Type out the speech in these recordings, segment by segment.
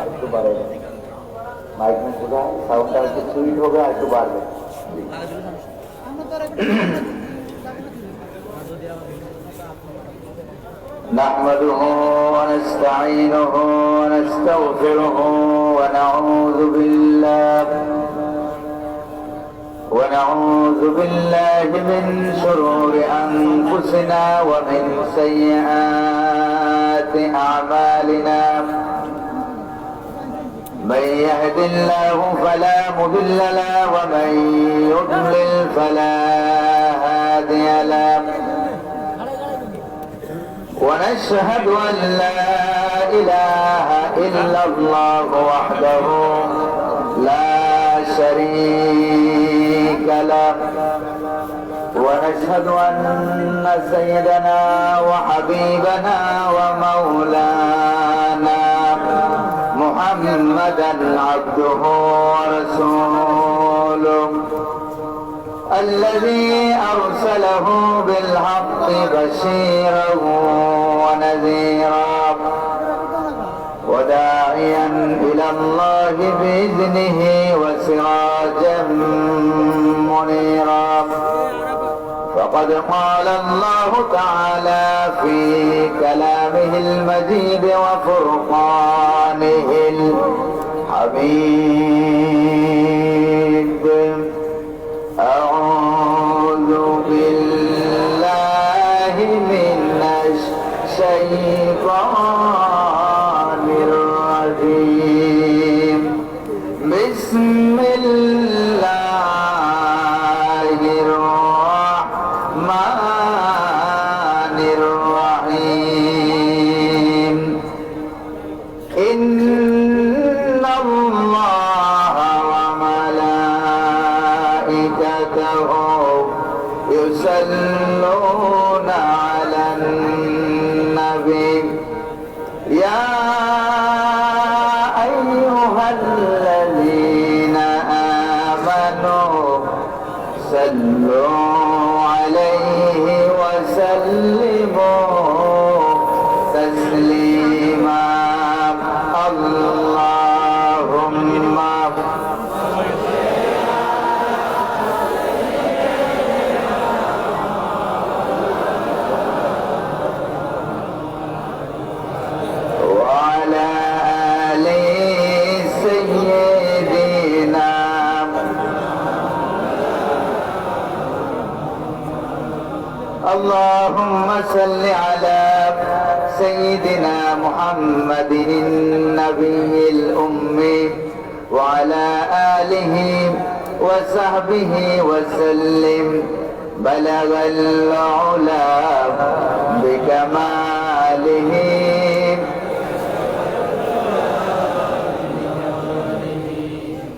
একটু বাড়াই माइक में पूरा साउंड একটু সুইট হবে আর একটু বাড়বে نحمده ونستعينه ونستغفره ونعوذ بالله من شرور أنفسنا ومن سيئات أعمالنا من يهد الله فلا مضل له ومن يضلل فلا هادي له ونشهد أن لا إله إلا الله وحده لا شريك له ونشهد أن سيدنا وحبيبنا ومولانا محمدا عبده ورسوله الذي أرسله بالحق بشيرا ونذيرا وداعيا إلى الله بإذنه وسراجا منيرا فقد قال الله تعالى في كلامه المجيد وفرقانه الحميد أعوذ بالله من الشيطان الرجيم بسم الله الرحمن الرحيم إن الله وملائكته يصلون على النبي يا أيها الذين آمنوا صلوا عليه وسلموا تسليما اللهم وعلى آل سيدنا اللهم صل على سيدنا محمد النبي الأمي وعلى آله وصحبه وسلم بلغ العلا بكماله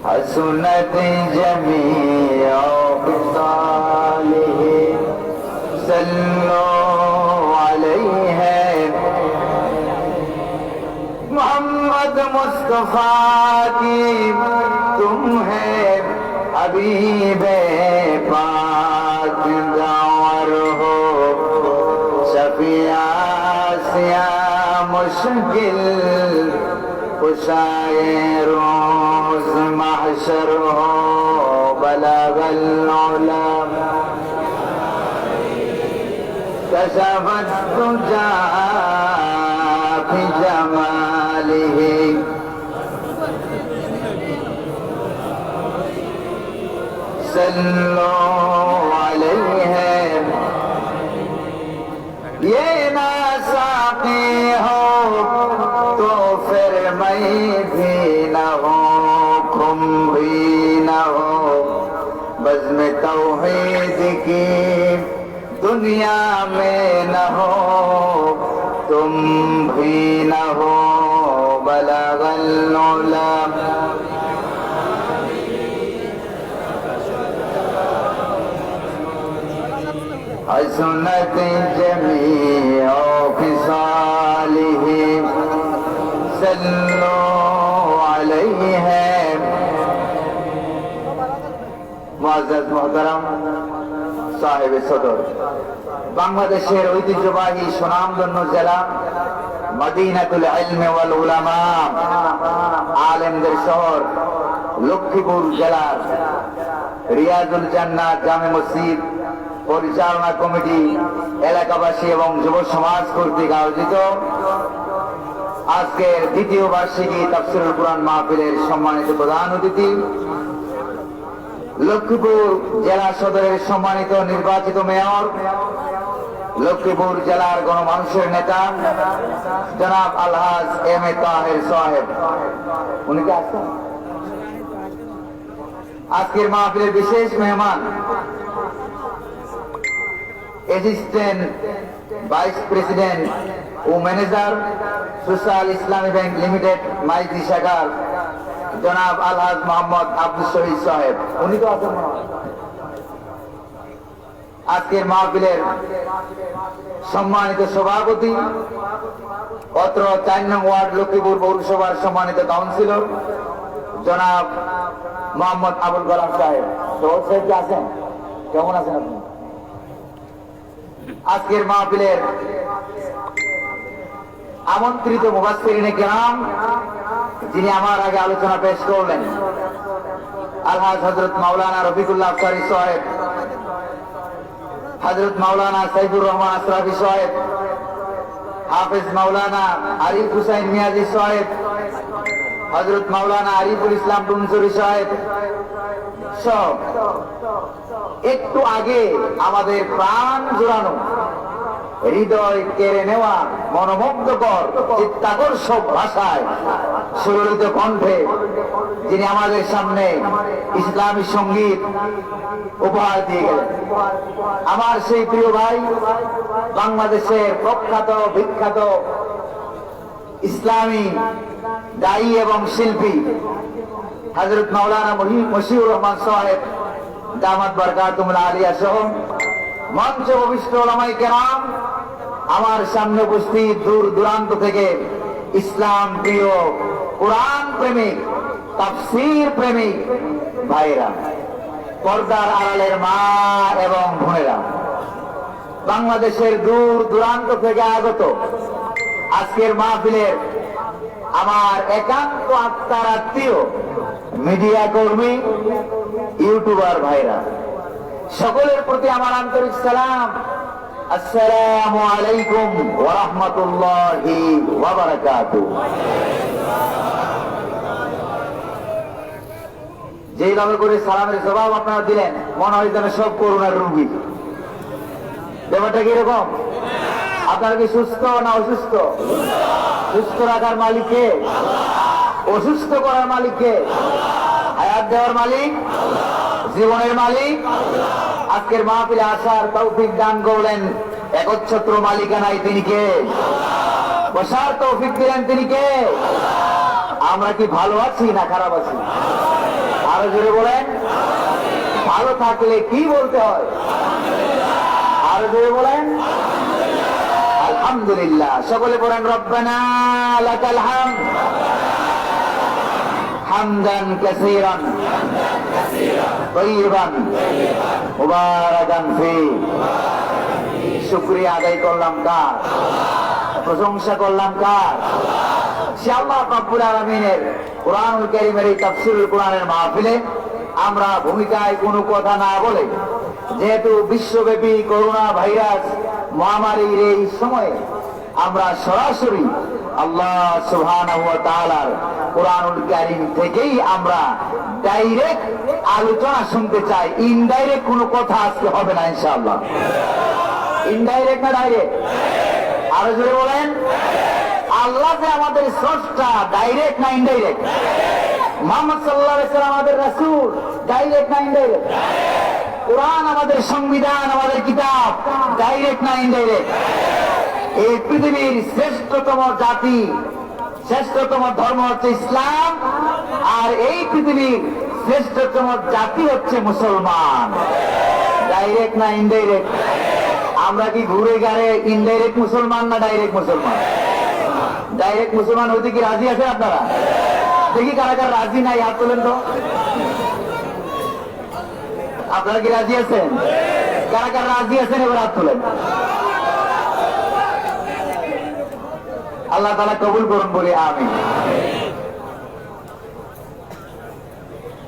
حسنت جميع خصاله صلوا عليه मोहम्मद मुस्तफा की तुम है हबीब पाक गावर हो शफिया सिया मुश्किल कुशाए रोज महशर हो बलगल उलम कशफत तुजा في جماله صلوا عليه ये ना साकी हो तो फिर मैं भी न हो तुम भी न हो बज़्म तौहीद की दुनिया में न हो तुम भी न हो बलगल उला हसनत जमीअ खिसालिही सल्लु अलैहि मुअज़्ज़ज़ मोहतरम साहिब सदर বাংলাদেশের ঐতিহ্যবাহী সুনামধন্য জেলা মদিনাতুল ইলম ওয়াল উলামা শহর লক্ষ্মীপুর জেলার রিয়াজুল জান্নাত জামে মসজিদ পরিচালনা কমিটি, এলাকাবাসী এবং যুব সমাজ কর্তৃক আয়োজিত আজকের দ্বিতীয় বার্ষিকী তাফসীরুল কুরআন মাহফিলের সম্মানিত প্রধান অতিথি, লক্ষ্মীপুর জেলা সদরের সম্মানিত নির্বাচিত মেয়র, লক্ষ্মীপুর জেলার গণমানুষের নেতা জনাব আলহাজ এম এ তাহের সাহেব, উনি কি আছেন? আজকের মাহফিলের বিশেষ মেহমান অ্যাসিস্ট্যান্ট ভাইস প্রেসিডেন্ট ও ম্যানেজার সোশ্যাল ইসলামী ব্যাংক লিমিটেড মাইতি শাখার জনাব আলহাজ মোহাম্মদ আব্দুল শহীদ সাহেব, উনি তো আছেন। আজকের মাহফিলের সম্মানিত সভাপতি, অত্র ৪ নং ওয়ার্ড লক্ষ্মীপুর পৌরসভার সম্মানিত কাউন্সিলর জনাব মোহাম্মদ আবুল কালাম সাহেব। শহর সাহেব কি আছেন? কেমন আছেন আপনি? আজকের মাহফিলের আমন্ত্রিত মুফাসসিরিনে কেরাম যিনি আমার আগে আলোচনা পেশ করলেন, আলহাজ হযরত মাওলানা রফিকুল্লাহ আফসারী সাহেব, হযরত মাওলানা সাইফুর রহমান আশরাফি সাহেব, হাফেজ মাওলানা আরিফ হুসাইন মিয়াজি সাহেব, হযরত মাওলানা আরিফুল ইসলাম টুনসুরি সাহেব সব একটু আগে আমাদের প্রাণ জোড়ানো, হৃদয় কেড়ে নেওয়া, মনোমুগ্ধকর চিত্তাকর্ষক ভাষায় সুললিত কণ্ঠে যিনি আমাদের সামনে ইসলামী সঙ্গীত উপহার দিয়ে গেলেন, আমার সেই প্রিয় ভাই, বাংলাদেশের প্রখ্যাত বিখ্যাত ইসলামী দায়ী এবং শিল্পী হযরত মাওলানা মশিউর রহমান সাহেব দামাত বারকাতুহুল আলিয়া সহ মঞ্চে উপবিষ্ট উলামায়ে কেরাম, আমার সামনে উপস্থিত দূর দূরান্ত থেকে ইসলাম প্রিয়, কোরআন প্রেমিক, তাফসীর প্রেমিক ভাইরা, পর্দার আড়ালের মা এবং বোনেরা, বাংলাদেশের দূর দূরান্ত থেকে আগত আজকের মাহফিলের আমার একান্ত আত্মার আত্মীয় মিডিয়া কর্মী, ইউটিউবার ভাইরা, সকলের প্রতি আমার আন্তরিক সালাম। আসসালামু আলাইকুম ওয়া রাহমাতুল্লাহি ওয়া বারাকাতুহু। যেইভাবে করে সালামের জবাব আপনারা দিলেন, মনে হয় যেন সব করোনার রোগী। ব্যাপারটা কিরকম? আপনারা কি সুস্থ না অসুস্থ? সুস্থ রাখার মালিক কে? অসুস্থ করার মালিক কে? হায়াত দেওয়ার মালিক, জীবনের মালিক। আজকের মাহফিলে আসার তৌফিক দান করলেন একচ্ছত্র মালিকানায় তিনি কে? বসার তৌফিক দিলেন তিনি কে? আমরা কি ভালো আছি না খারাপ আছি? আরো জোরে বলেন। ভালো থাকলে কি বলতে হয়? আরো জোরে বলেন। আলহামদুলিল্লাহ। সকলে বলেন রব্বানা লাকাল হামদ হামদান কাসীরান তাইয়িবান মুবারাকান ফি। শুকরিয়া আদায় করলাম কার? প্রশংসা করলাম কার? সে আল্লাহ রাব্বুল আলামিনের কোরআনুল কারীমের এই তাফসীরুল কোরআনের মাহফিলে আমরা ভূমিকায় কোনো কথা না বলে, যেহেতু বিশ্বব্যাপী করোনা ভাইরাস মহামারীর এই সময়ে আমরা সরাসরি আল্লাহ সুবহানাহু ওয়া তাআলার কোরআনুল কারীম থেকেই আমরা ডাইরেক্ট আলোচনা শুনতে চাই। ইনডাইরেক্ট কোনো কথা আজকে হবে না ইনশাআল্লাহ। ইনডাইরেক্ট না ডাইরেক্ট? আরো জোরে বলেন। আল্লাহ যে আমাদের স্রষ্টা, ডাইরেক্ট না ইনডাইরেক্ট? মুহাম্মদ সাল্লাল্লাহু আলাইহি ওয়াসাল্লাম আমাদের রাসূল, ডাইরেক্ট না ইনডাইরেক্ট? কোরআন আমাদের সংবিধান, আমাদের কিতাব, ডাইরেক্ট না ইনডাইরেক্ট? এই পৃথিবীর শ্রেষ্ঠতম জাতি, শ্রেষ্ঠতম ধর্ম হচ্ছে ইসলাম, আর এই পৃথিবীর শ্রেষ্ঠতম জাতি হচ্ছে মুসলমান। ডাইরেক্ট না ইনডাইরেক্ট? আমরা কি ঘুরে গাড়ে ইনডাইরেক্ট মুসলমান না ডাইরেক্ট মুসলমান? ডাইরেক্ট মুসলমান হইতে কি রাজি আছে আপনারা? দেখি কারা কারা রাজি নাই, হাত তোলেন তো। আপনারা কি রাজি আছেন? কারা কারা রাজি আছেন এবার হাত তোলেন। আল্লাহ তাআলা কবুল করুন বলে আমিন।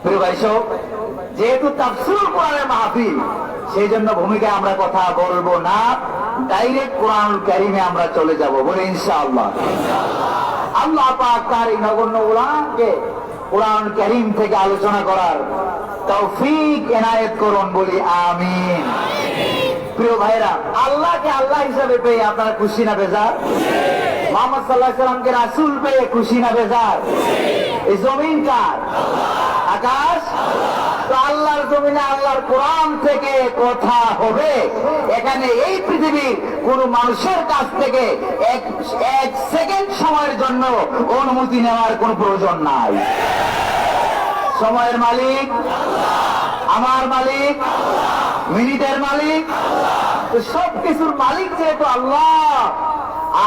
প্রিয় ভাই সব, যেহেতু তাফসীরুল কোরআনের মাহফিল, সেই জন্য ভূমিকায় আমরা কথা বলবো না, ডাইরেক্ট কোরআনুল কারীমে আমরা চলে যাব, বলে ইনশাআল্লাহ। আল্লাহ পাক তার এই নগণ্য উলামাকে কোরআনুল কারীম থেকে আলোচনা করার তৌফিক এনায়েত করুন, বলি আমিন। প্রিয় ভাইরা, আল্লাহকে আল্লাহ হিসাবে পেয়ে আপনারা খুশি না বেজার? মুহাম্মদ সাল্লাল্লাহু আলাইহি সাল্লামকে রাসূল পেয়ে খুশি না বেজার? এই জমিন কার? আকাশ? তো আল্লাহর জমিনে আল্লাহর কোরআন থেকে কথা হবে। এখানে এই পৃথিবীর কোন মানুষের কাছ থেকে এক সেকেন্ড সময়ের জন্য অনুমতি নেওয়ার কোন প্রয়োজন নাই। সময়ের মালিক আমার মালিক, মিনিটের মালিক, তো সবকিছুর মালিক যেহেতু আল্লাহ,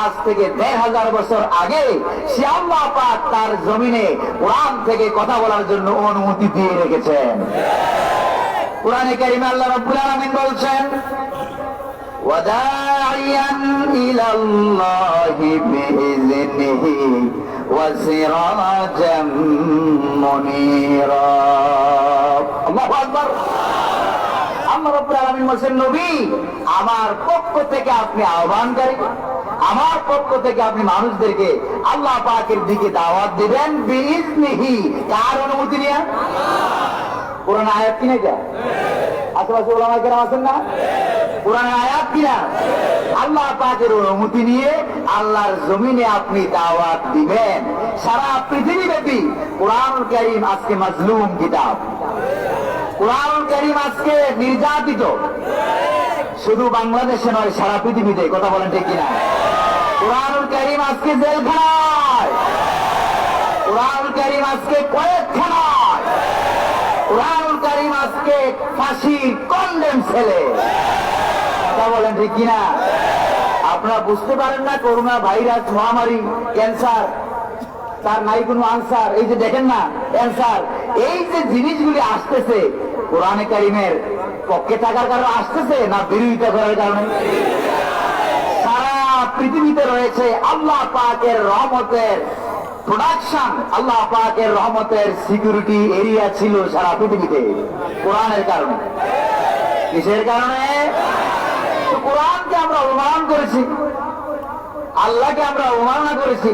আজ থেকে ১৫০০ বছর আগে সে আল্লাহ পাক তার জমিনে কোরআন থেকে কথা বলার জন্য অনুমতি দিয়ে রেখেছেন। কোরআনে কারিমে আল্লাহ রাব্বুল আলামিন বলছেন, ওয়াদাইয়ান ইলাল্লাহি বিইজনিহি ওয়া সিরাজাম মুনীরা। আল্লাহু আকবার। আল্লাহ রাব্বুল আলামিন বলেন, নবী আমার পক্ষ থেকে আপনি আহ্বানকারী, আমার পক্ষ থেকে আপনি মানুষদেরকে আল্লাহ পাকের দিকে দাওয়াত দিবেন, বিইজনিহি, কার অনুমতি নিয়ে? কোরআন আয়াত কিনা যা আশেপাশে ওলামায়ে কেরাম আছেন না, কোরআনের আয়াত কিনা? আল্লাহ পাকের অনুমতি নিয়ে আল্লাহর জমিনে আপনি দাওয়াত দিবেন। সারা পৃথিবীব্যাপী কোরআনুল কারীম আজকে মাজলুম কিতাব, কোরআনুল কারীম আজকে নির্যাতিত, শুধু বাংলাদেশে নয় সারা পৃথিবীতে। কথা বলেন ঠিক কিনা? কোরআনুল কারীম আজকে জেলখানায়, কোরআনুল কারীম আজকে কয়েকখানায়, কোরআনুল কারীম আজকে ফাঁসির কন্ডেম ছেলে। কথা বলেন ঠিক কিনা? আপনারা বুঝতে পারেন না, করোনা ভাইরাস মহামারী, ক্যান্সার, তার নাই কোনো আনসার। এই যে দেখেন না ক্যান্সার, এই যে জিনিসগুলি আসতেছে কোরআনে কারীমের পক্ষে থাকার কারণে আসতেছে না বিরোধিতা করার কারণে? সারা পৃথিবীতে রয়েছে আল্লাহ পাকের রহমতের প্রোডাকশন, আল্লাহ পাকের রহমতের সিকিউরিটি এরিয়া ছিল সারা পৃথিবীতে কোরআনের কারণে। কিসের কারণে? কোরআনকে আমরা অবমাননা করেছি, আল্লাহকে আমরা অবমাননা করেছি,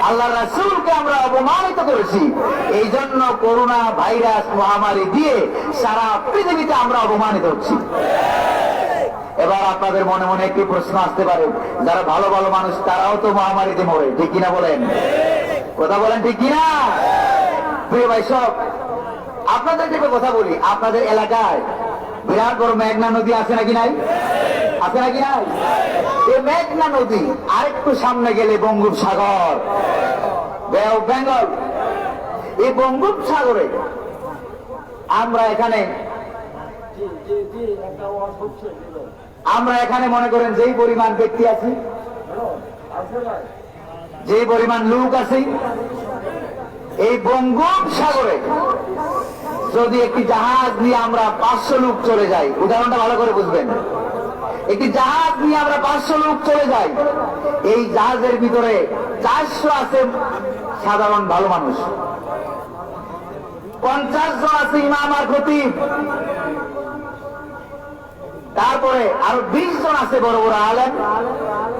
আল্লাহ রাসূলকে আমরা অপমানিত করেছি। এই জন্য করোনা ভাইরাস মহামারী দিয়ে সারা পৃথিবীতে আমরা অপমানিত হচ্ছি। এবার আপনাদের মনে মনে একটি প্রশ্ন আসতে পারে, যারা ভালো ভালো মানুষ তারাও তো মহামারীতে মরে, ঠিক কিনা বলেন? কথা বলেন ঠিক কিনা? প্রিয় ভাই সব, আপনাদেরকে কথা বলি, আপনাদের এলাকায় বিরাট বড় মেঘনা নদী আছে নাকি নাই? আছে নাকি নাই? এই মেঘনা নদী আরেকটু সামনে গেলে বঙ্গোপসাগর, বে অফ বেঙ্গল। এই বঙ্গোপসাগরে আমরা এখানে মনে করেন যেই পরিমাণ ব্যক্তি আছি, যে পরিমাণ লোক আছে, এই বঙ্গোপসাগরে যদি একটি জাহাজ নিয়ে আমরা 500 লোক চলে যাই, উদাহরণটা ভালো করে বুঝবেন, একটি জাহাজ নিয়ে আমরা 500 লোক চলে যাই, এই জাহাজের ভিতরে 400 আছে সাধারণ ভালো মানুষ, 50 জন আছে ইমাম আর খতিব, তারপরে আরো 20 জন আছে বড় বড় আলেম,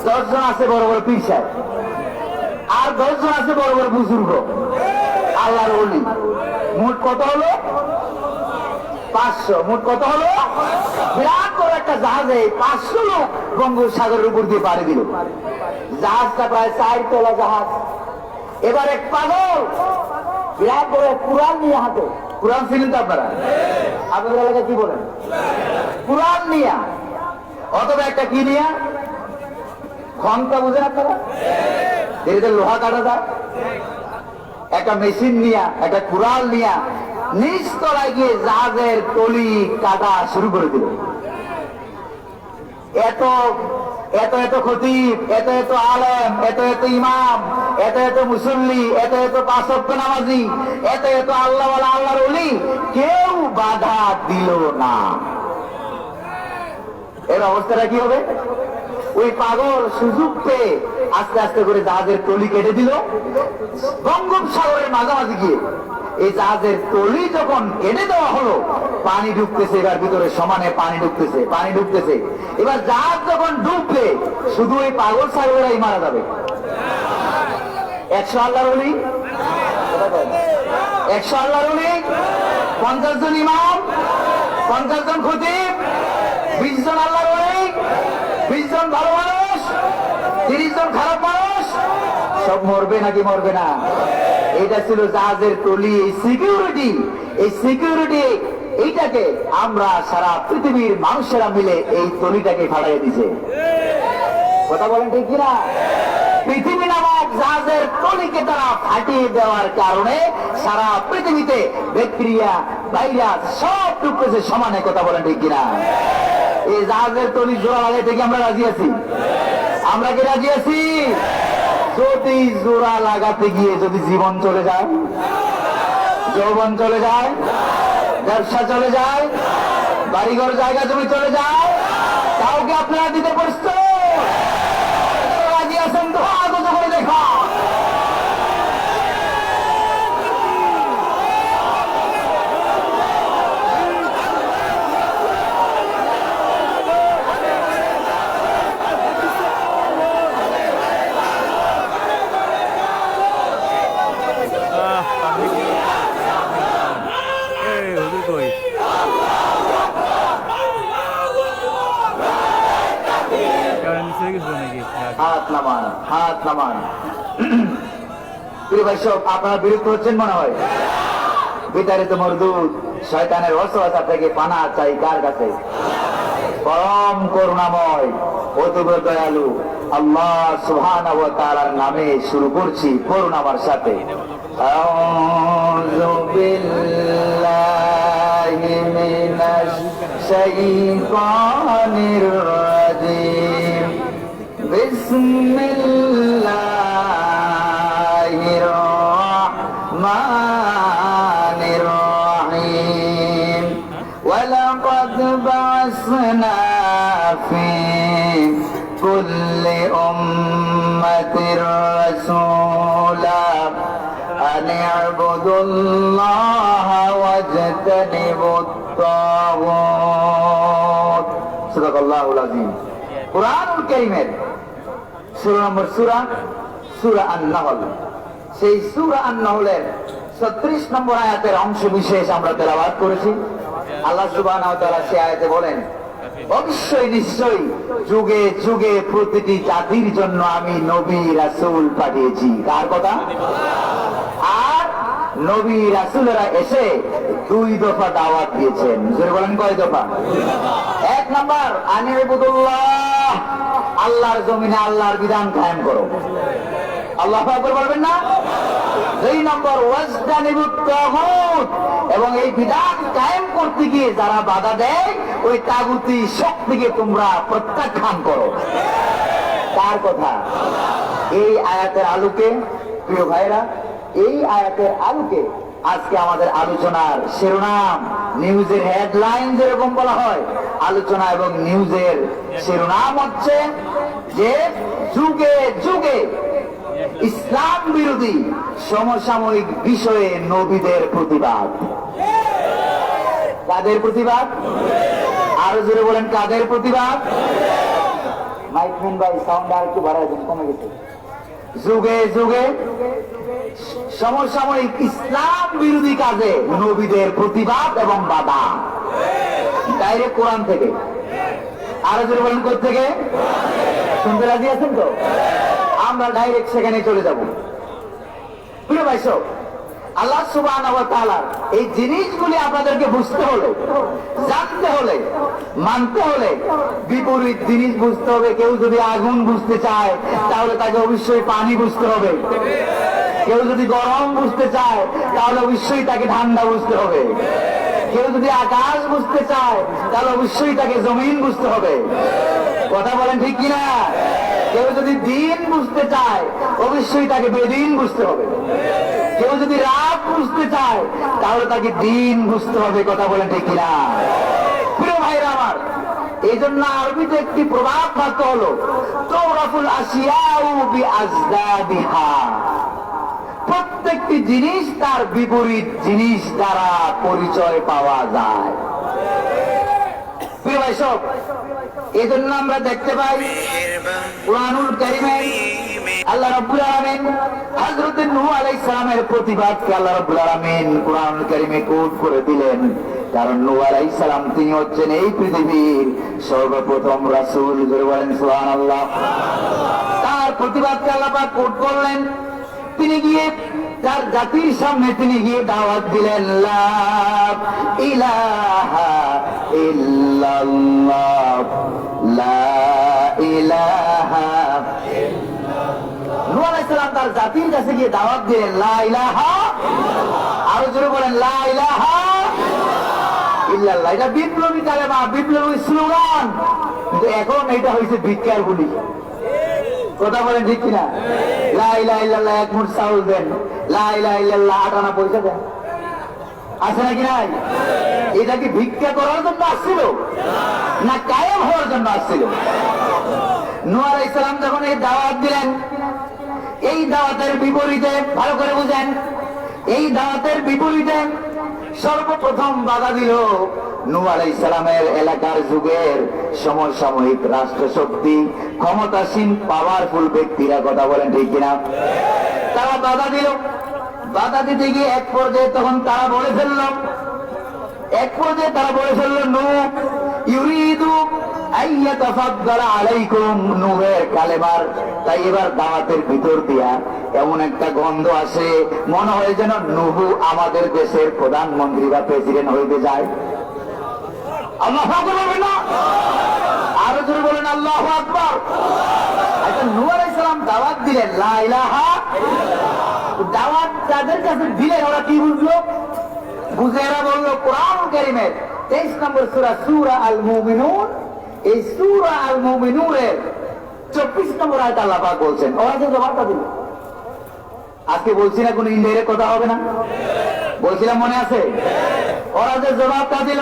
10 জন আছে বড় বড় পীর সাহেব, আর 10 জন আছে বড় বড় বুজুর্গ আল্লাহর ওলি। মোট কত হলো? 500। মোট কত হলো? বিরাট বড় একটা জাহাজে 500 লোক বঙ্গোপসাগরের উপর দিয়ে পাড়ি দিল। জাহাজটা প্রায় 4 তলা জাহাজ। এবার এক পাগল বিরাট বড় কুরআন নিয়ে হাঁটে। কুরআন চিনেন তো আপনারা? আপনাদের এলাকায় কি বলেন? কুরআন নিয়া, অথবা একটা কি নিয়া, খন্তা বুঝেন আপনারা? যেটা লোহা কাটা যায়, একটা মেশিন নিয়া, একটা কুড়াল নিয়া নিচ তলায় গিয়ে জাহাজের তলি কাটা শুরু করে দিল। এত এত এত খতিব, এত এত আলেম, এত এত ইমাম, এত এত মুসল্লি, এত এত 5 ওয়াক্ত নামাজি, এত এত আল্লাহওয়ালা আল্লাহর ওলি, কেউ বাধা দিল না। এর অবস্থাটা কি হবে? ওই পাগল সুযোগ পেয়ে আস্তে আস্তে করে জাহাজের তলি কেটে দিল। বঙ্গোপসাগরের মাঝামাঝি গিয়ে এই জাহাজের তলি যখন কেটে দেওয়া হলো, পানি ঢুকতেছে, এবার ভিতরে সমানে পানি ঢুকতেছে, পানি ঢুকতেছে। এবার জাহাজ যখন ডুববে, শুধু ওই পাগল ছাগলেরাই মারা যাবে। 100 আল্লাহর ওলি, 100 আল্লাহর ওলি, 50 জন ইমাম, 50 জন খতিব, 20 জন আল্লাহর ওলি, 20 জন ভালো মানুষ, 30 জন খারাপ মানুষ, সব মরবে নাকি মরবে না? এটা ছিল জাহাজের তলি। এই সিকিউরিটি, এই সিকিউরিটি এইটাকে আমরা সারা পৃথিবীর মানুষেরা মিলে এই তলিটাকে ফাটাই দিছে। কথা বলেন ঠিক কিনা? পৃথিবী নামক জাহাজের তলিকে তারা ফাটিয়ে দেওয়ার কারণে সারা পৃথিবীতে ব্যাকটেরিয়া, ভাইরাস সব ঢুকতেছে সমানে। কথা বলেন ঠিক কিনা? এই জাহাজের তলি জোড়া লাগাইতে কি আমরা রাজি আছি? আমরা কি রাজি আছি? যদি জোড়া লাগাতে গিয়ে যদি জীবন চলে যায়, যৌবন চলে যায়, ব্যবসা চলে যায়, বাড়িঘর জায়গা জমি চলে যায়, কাউকে আপনারা দিতে প্রস্তুত? রাজি আছেন তো? আগত করে দেখা। হাত নামান, হাত নামান। প্রিয় ভাই সব, আপনারা বিরক্ত হচ্ছেন মনে হয়। বিতাড়িত মরদুদ শয়তানের ওয়াসওয়াসা থেকে পানা চাই কার কাছে? পরম করুণাময় অতীব দয়ালু আল্লাহ সুবহানাহু ওয়া তাআলার নামে শুরু করছি করুণার সাথে। আউযু বিল্লাহি মিনাশ শাইতানির রাজিম। বিসমিল্লাহির রাহমানির রাহিম। ওয়ালাকাদ বা'আসনা ফি কুল্লি উম্মাতির রাসূলা আন ই'বুদুল্লাহা ওয়াজতানিবুত তাগুত। সাদাকাল্লাহুল আযীম। কুরআনুল কারীমের 16 নম্বর সূরা, সূরা আন-নাহল। সেই সূরা আন-নাহলের 36 নম্বর আয়াতের অংশ বিশেষ আমরা তেলাওয়াত করেছি। আল্লাহ সুবহানাহু ওয়া তাআলা সেই আয়াতে বলেন, অবশ্যই নিশ্চয়ই যুগে যুগে প্রতিটি জাতির জন্য আমি নবী রাসূল পাঠিয়েছি। কার কথা? আর নবী রাসূলেরা এসে 2 দফা দাওয়াত দিয়েছেন। জোরে বলেন কয় দফা? 1 নাম্বার আনিবুদুল্লাহ, আল্লাহর জমিনে আল্লাহর বিধান কায়েম করো। আল্লাহু আকবার বলবেন না? 2 নম্বর ওয়াজতানিবুত তাগুত, এবং এই বিধান কায়েম করতে গিয়ে যারা বাধা দেয় ওই তাগুতি শক্তিকে তোমরা প্রত্যাখ্যান করো। কার কথা? এই আয়াতের আলোকে প্রিয় ভাইরা, এই আয়াতের আলোকে আজকে আমাদের আলোচনার শিরোনাম, নিউজের হেডলাইন যেরকম বলা হয়, আলোচনা এবং নিউজের শিরোনাম হচ্ছে যে যুগে যুগে ইসলাম বিরোধী সমসাময়িক বিষয়ে নবীদের প্রতিবাদ। কাদের প্রতিবাদ? আরো জোরে বলেন, কাদের প্রতিবাদ? মাইকম্যান ভাই সাউন্ড আর একটু বাড়ায় দিন, কমে গেছে। যুগে যুগে সমসাময়িক ইসলাম বিরোধী কাজে নবীদের প্রতিবাদ এবং বাধা। ডাইরেক্ট কোরআন থেকে। আরো জোরে বলেন, কোথা থেকে? শুনতে রাজি আছেন তো? আমরা ডাইরেক্ট সেখানে চলে যাব। প্রিয় ভাই সব, আল্লাহ সুবহানাহু ওয়া তাআলা এই জিনিসগুলি আপনাদেরকে বুঝতে হলে, জানতে হলে, মানতে হলে বিপরীত জিনিস বুঝতে হবে। কেউ যদি আগুন বুঝতে চায় তাহলে তাকে অবশ্যই পানি বুঝতে হবে। কেউ যদি গরম বুঝতে চায় তাহলে অবশ্যই তাকে ঠান্ডা বুঝতে হবে। কেউ যদি আকাশ বুঝতে চায় তাহলে অবশ্যই তাকে জমিন বুঝতে হবে। কথা বলেন ঠিক কিনা? কেউ যদি দিন বুঝতে চায় অবশ্যই তাকে বেদিন বুঝতে হবে। কেউ যদি রাত বুঝতে চায় তাহলে তাকে দিন বুঝতে হবে। কথা বলেন ঠিক কিনা? প্রিয় ভাইরা আমার, এই জন্য আরবিতে একটি প্রবাদ বাক্য হলো তুরাফুল আশিয়াউ বিআজদাদিহা, প্রত্যেকটি জিনিস তার বিপরীত জিনিস দ্বারা পরিচয় পাওয়া যায়। প্রিয় ভাই সব, এই জন্য আমরা দেখতে পাই কুরআনুল কারীমে আল্লাহ রাব্বুল আলামিন হযরত নূহ আলাইহিস সালামের প্রতিবাদকে আল্লাহ রাব্বুল আলামিন কুরআনুল কারীমে কোট করে দিলেন। কারণ নূহ আলাইহিস সালাম তিনি হচ্ছেন এই পৃথিবীর সর্বপ্রথম রাসূল। জোরে বলেন সুবহানাল্লাহ। তার প্রতিবাদকে আল্লাহ পাক কোট করলেন। তিনি গিয়ে তার জাতির সামনে তিনি গিয়ে দাওয়াত দিলেন, লা ইলাহা ইল্লাল্লাহ, লা ইলাহা। নূহ আলাইহিস সালাম তার জাতির কাছে গিয়ে দাওয়াত দিলেন, লা ইলাহা, আরো জোরে বলেন লা ইলাহা ইল্লাল্লাহ। এটা বিপ্লবী কালেমা, বিপ্লবী স্লোগান, কিন্তু এখন এটা হয়েছে ভিক্ষার বলি। কথা বলেন ঠিক কিনা? লা ইলাহা ইল্লাল্লাহ, এক মুঠ চাউল দেন, লা ইলাহা ইল্লাল্লাহ 8 আনা পয়সা দেন, আছে নাকি নাই? এটা কি ভিক্ষা করার জন্য আসছিল না কায়েম হওয়ার জন্য আসছিল? নূহ আলাইহিস সালাম যখন এই দাওয়াত দিলেন, এই দাওয়াতের বিপরীতে, ভালো করে বুঝেন, এই দাওয়াতের বিপরীতে সর্বপ্রথম বাধা দিল নূহ আলাইহিস সালামের এলাকার যুগের সমসাময়িক রাষ্ট্রশক্তি, ক্ষমতাসীন পাওয়ারফুল ব্যক্তিরা। কথা বলেন ঠিক কিনা? তারা বাধা দিল। বাধা দিতে গিয়ে এক পর্যায়ে তখন তারা বলে ফেললো, নূহ ইউরিদু আইয়াতাফাদ্দালা আলাইকুম, নূহের কালেমার তাই এবার দাওয়াতের ভিতর দিয়া এমন একটা গন্ধ আসে, মনে হয় যেন নূহ আমাদের দেশের প্রধানমন্ত্রী বা প্রেসিডেন্ট হইতে যায়। আল্লাহু আকবার বলবেন না? আরো জোরে বলেন আল্লাহু আকবার। আচ্ছা, নূহ আলাইহিস সালাম দাওয়াত দিলেন লা ইলাহা, দাওয়াত তাদের কাছে দিলেন, ওরা কি বুঝলো? বুঝে এরা বললো কোরআনুল কারীমের 23 নম্বর সূরা, সূরা আল মুমিনুন, এই সূরা আল মুমিনুনের 24 নম্বর আয়াতে আল্লাহ পাক বলছেন। ওরা যে জবাবটা দিল, আজকে বলছি না কোন ইনডাইরেক্ট কথা হবে না, বলছিলাম মনে আছে? ওরা যে জবাবটা দিল,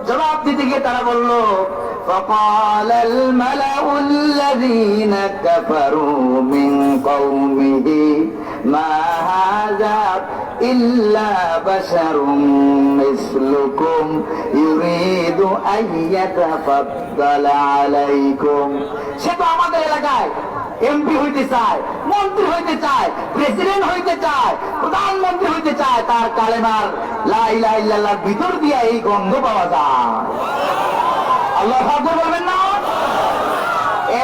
জবাব দিতে গিয়ে তারা বলল, فقال الملأ الذين كفروا من قومه ما هذا إلا بشر مثلكم يريد أن يتفضل عليكم। সে তো আমাদের এলাকায় এমপি হইতে চায়, মন্ত্রী হইতে চায়, প্রেসিডেন্ট হইতে চায়, প্রধানমন্ত্রী হইতে চায়, তার কালেমার লা ইলাহা ইল্লাল্লাহ ভিতর দিয়া এই গন্ধ পাওয়া যায়। আল্লাহু আকবার বলবেন না?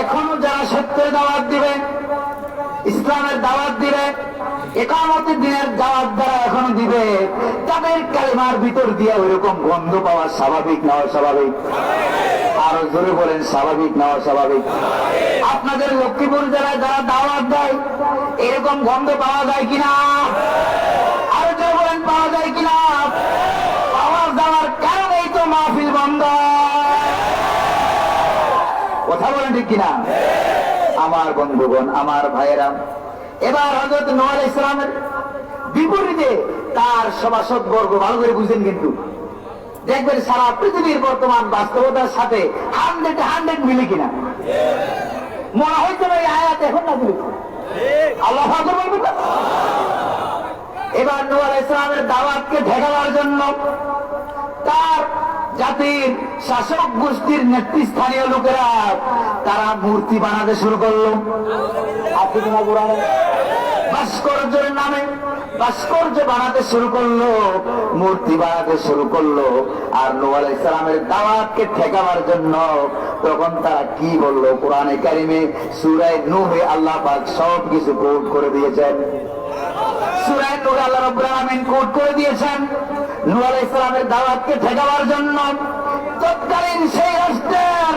এখনো যারা সত্যের দাওয়াত দিবে, ইসলামের দাওয়াত দিবে, ইকামতের দিনের দাওয়াত যারা এখনো দিবে, তাদের কালেমার ভিতর দিয়ে ওইরকম গন্ধ পাওয়া স্বাভাবিক না অস্বাভাবিক? আরো জোরে বলেন স্বাভাবিক না অস্বাভাবিক? আপনাদের লক্ষ্মীপুর জেলায় যারা দাওয়াত দেয়, এরকম গন্ধ পাওয়া যায় কিনা? আরো জোরে বলেন পাওয়া যায় কিনা? পাওয়া যাওয়ার কারণেই তো মাহফিল বন্ধ। কথা বলেন ঠিক কিনা? আমার বন্ধুগণ, আমার ভাইয়েরা, এবার হযরত নূহ আলাইহিস সালামের বিপরীতে তার সভাসদ বর্গ, ভালো করে বুঝেন কিন্তু, দেখবেন সারা পৃথিবীর বর্তমান বাস্তবতার সাথে 100 মিলে কিনা। মনে হয়তো এই আয়াত এখন না দিল। আল্লাহু আকবার বলবেন না? এবার নূহ আলাইহিস সালামের দাওয়াতকে ঠেকাবার জন্য তার জাতির শাসক গোষ্ঠীর নেতৃস্থানীয় লোকেরা তারা মূর্তি বানাতে শুরু করলো। ভাস্কর্যের নামে ভাস্কর্য বানাতে শুরু করলো, মূর্তি বানাতে শুরু করলো। আর নূহ আলাইহিস সালামের দাওয়াতকে ঠেকাবার জন্য তখন তারা কি বললো? কোরআনে কারিমে সূরা নূহে আল্লাহ পাক সব কিছু কোট করে দিয়েছেন। সূরা নূহে আল্লাহ রাব্বুল আলামিন কোট করে দিয়েছেন নূহ আলাইহিস সালামের দাওয়াতকে ঠেকাবার জন্য তৎকালীন সেই রাষ্ট্রের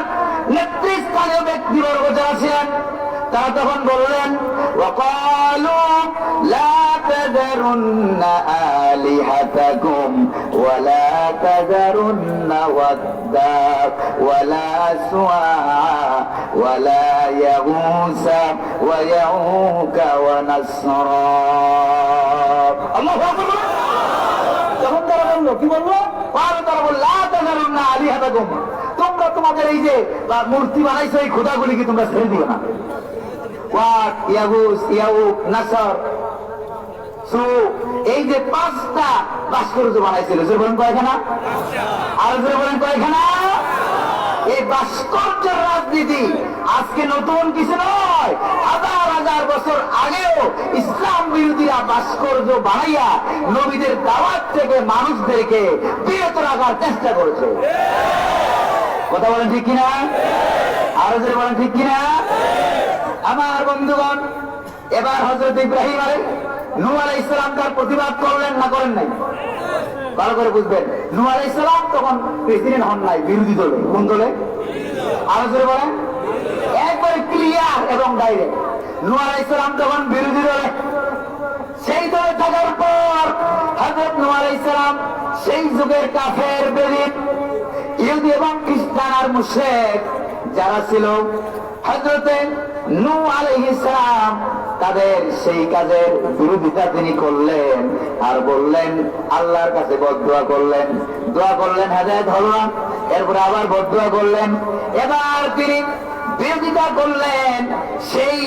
নেতৃস্থানীয় ব্যক্তিবর্গ যারা ছিলেন, তারা তখন বললেন, ওয়াকালু লা তাযারুন্না আলিহাতাকুম ওয়া লা তাযারুন্না ওয়াদ্দা ওয়া লা সুআ ওয়া লা ইয়াগুসা ওয়া ইয়াউকা ওয়া নাসরা। আল্লাহু আকবার। যখন তারা বলল, কি বললো? তারা বলল, লা তাযারুন্না আলিহাতাকুম, তোমরা তোমাদের এই যে মূর্তি বানাইছো এই খোদাগুলি কি তোমরা ছেড়ে দিও না? ওয়াট, ইয়াগুস, ইয়াউক, নাসর, এই যে 5টা ভাস্কর্য বানাইছিল, বলেন কয়খানা? আর বলেন কয়খানা? এই ভাস্কর্যের রাজনীতি আজকে নতুন কিছু নয়। হাজার হাজার বছর আগেও ইসলাম বিরোধীরা ভাস্কর্য বানাইয়া নবীদের দাওয়াত থেকে মানুষদেরকে বিরত রাখার চেষ্টা করেছে। কথা বলেন ঠিক কিনা? আরো জোরে বলেন ঠিক কিনা? আমার বন্ধুগণ, এবার হযরত ইব্রাহিম নূহ আলাইহিস সালাম তার প্রতিবাদ করলেন না করেন নাই? ভালো করে বুঝবেন, নূহ আলাইহিস সালাম তখন প্রেসিডেন্ট হন নাই, বিরোধী দলে। কোন দলে? আরো জোরে বলেন। একবারে ক্লিয়ার এবং ডাইরেক্ট। নূহ আলাইহিস সালাম তখন বিরোধী দলে। সেই দলে থাকার পর হযরত নূহ আলাইহিস সালাম সেই যুগের কাফের, বেদিন, ইহুদি এবং খ্রিস্টান আর মুশরিক যারা ছিল, হযরত নূহ আলাইহিস সালাম তাদের সেই কাজের বিরোধিতা তিনি করলেন আর বললেন, আল্লাহর কাছে বদদুয়া করলেন, দোয়া করলেন হেদায়েত হলো না, এরপরে আবার বদদুয়া করলেন। এবার তিনি বিরোধিতা করলেন, সেই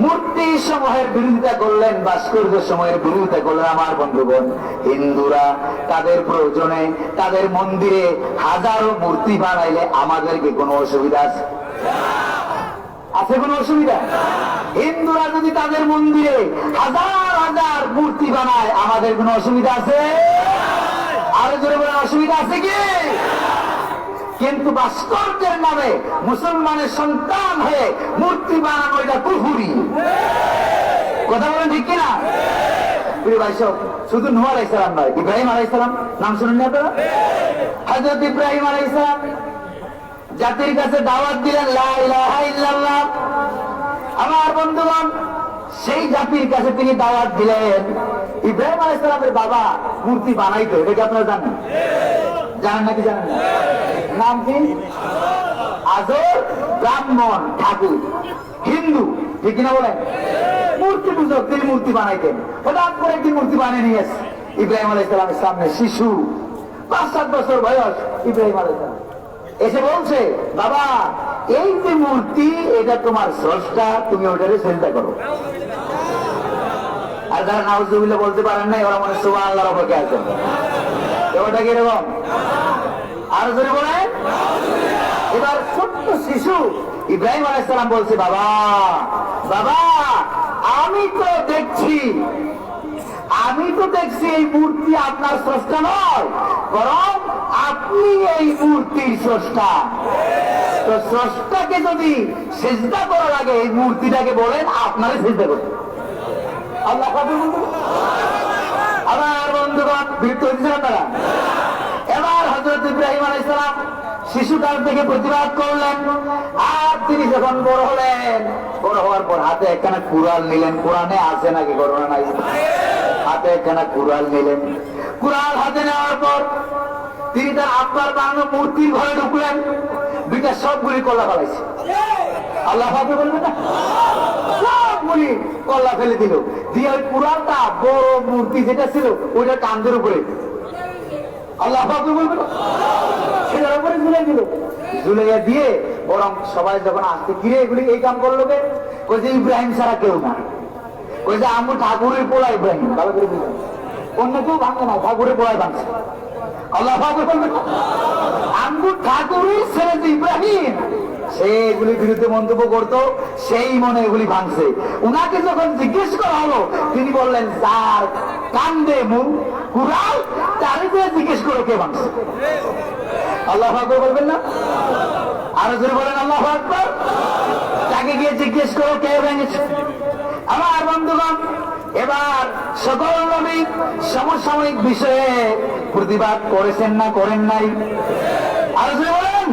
মূর্তি সমূহের বিরোধিতা করলেন, ভাস্কর্য সমূহের বিরোধিতা করলেন। আমার বন্ধুগণ, হিন্দুরা তাদের প্রয়োজনে তাদের মন্দিরে হাজারো মূর্তি বানাইলে আমাদেরকে কোনো অসুবিধা আছে? আছে কোনো অসুবিধা? হিন্দুরা যদি তাদের মন্দিরে হাজার হাজার মূর্তি বানায় আমাদের কোনো অসুবিধা আছে? আরো জোরে বলেন, অসুবিধা আছে কি? কিন্তু ভাস্কর্যের নামে মুসলমানের সন্তান হয়ে মূর্তি বানানো এটা কুফরি। কথা বলেন ঠিক কিনা? প্রিয় ভাই সব, শুধু নূহ আলাইহিস সালাম নয়, ইব্রাহিম আলাইহিস সালাম নাম শুনেন না আপনারা? হযরত ইব্রাহিম আলাইহিস সালাম জাতির কাছে দাওয়াত দিলেন লা ইলাহা ইল্লাল্লাহ। আমার বন্ধুগণ, সেই জাতির কাছে তিনি দাওয়াত দিলেন। ইব্রাহিম আলাইহিস সালামের বাবা মূর্তি বানাইতো, এটা কি আপনারা জানেন? জানেন নাকি জানেন না? নাম কি? আজর, ব্রাহ্মণ, ঠাকুর, হিন্দু, ঠিক কিনা বলেন? মূর্তি পূজক, তিনি মূর্তি বানাইতেন। হঠাৎ করে একদিন মূর্তি বানিয়ে নিয়ে এসে ইব্রাহিম আলাইহিস সালামের সামনে, শিশু 5-7 বছর বয়স ইব্রাহিম আলাইহিস সালাম এসে বলছে, বাবা এই যে মূর্তি এটা তোমার স্রষ্টা, তুমি ওটারে চিন্তা করো। আর যারা নাউজুবিল্লাহ বলতে পারেন নাই ওরা মনে সুবহানাল্লাহর অপেক্ষা আছেন। ওটা কিরকম? আর যদি বলেন, এবার ছোট্ট শিশু ইব্রাহিম আলাইহিস সালাম বলছে, বাবা বাবা আমি তো দেখছি এই মূর্তি আপনার স্রষ্টা নয়, বরং আপনি এই মূর্তির স্রষ্টা। তো স্রষ্টাকে যদি সিজদা করা লাগে এই মূর্তিটাকে বলেন আপনারে সিজদা করতে। আল্লাহ আমার বন্ধুগণ, বিরক্ত হয়েছেন আপনারা? এবার হযরত ইব্রাহিম আলাইহিস সালাম শিশুকাল থেকে প্রতিবাদ করলেন। আর তিনি যখন বড় হলেন, বড় হওয়ার পর হাতে একখানা কুরআন নিলেন। কোরআনে আছে নাকি করোনা নাই? হাতে একখানা কুরআন নিলেন। কুরআন হাতে নেওয়ার পর তিনি তার আব্বার বানানো মূর্তির ঘরে ঢুকলেন। দুইটা সবগুলি কল্লা ফেলাইছে। আল্লাহ পাকে বলবেন না, সবগুলি কল্লা ফেলে দিল। দিয়ে ওই কুরআনটা বড় মূর্তি যেটা ছিল ওইটা কান্দের উপরে, আল্লাহ পাকে বলবেন না, সেটার উপরে ঝুলাই দিল। ঝুলাইয়া দিয়ে বরং সবাই যখন আসতে, কিরে এগুলি এই কাম করলো কে? ওই যে ইব্রাহিম ছাড়া কেউ না। ওই যে আমু ঠাকুরের পোলা ইব্রাহিম, ভালো করে বুঝলেন, অন্য কেউ ভাঙে না, ঠাকুরের পোলায় ভাঙছে। আল্লাহ পাকে বলবেন না, আমু ঠাকুরের ছেলে যে ইব্রাহিম, সে এগুলির বিরুদ্ধে মন্তব্য করতো, সেই মনে এগুলি ভাঙছে। উনাকে যখন জিজ্ঞেস করা হলো তিনি বললেন, যার কান্দে মুখ কুরআন তারে দিয়ে জিজ্ঞেস করো কে ভাঙছে। আল্লাহু আকবার বলবেন না? আরো জোরে বলেন আল্লাহু আকবার। তাকে গিয়ে জিজ্ঞেস করো কে ভেঙেছে। আমার বন্ধুগণ, এবার সকল নবী সমসাময়িক বিষয়ে প্রতিবাদ করেছেন না করেন নাই? আরো জোরে বলেন,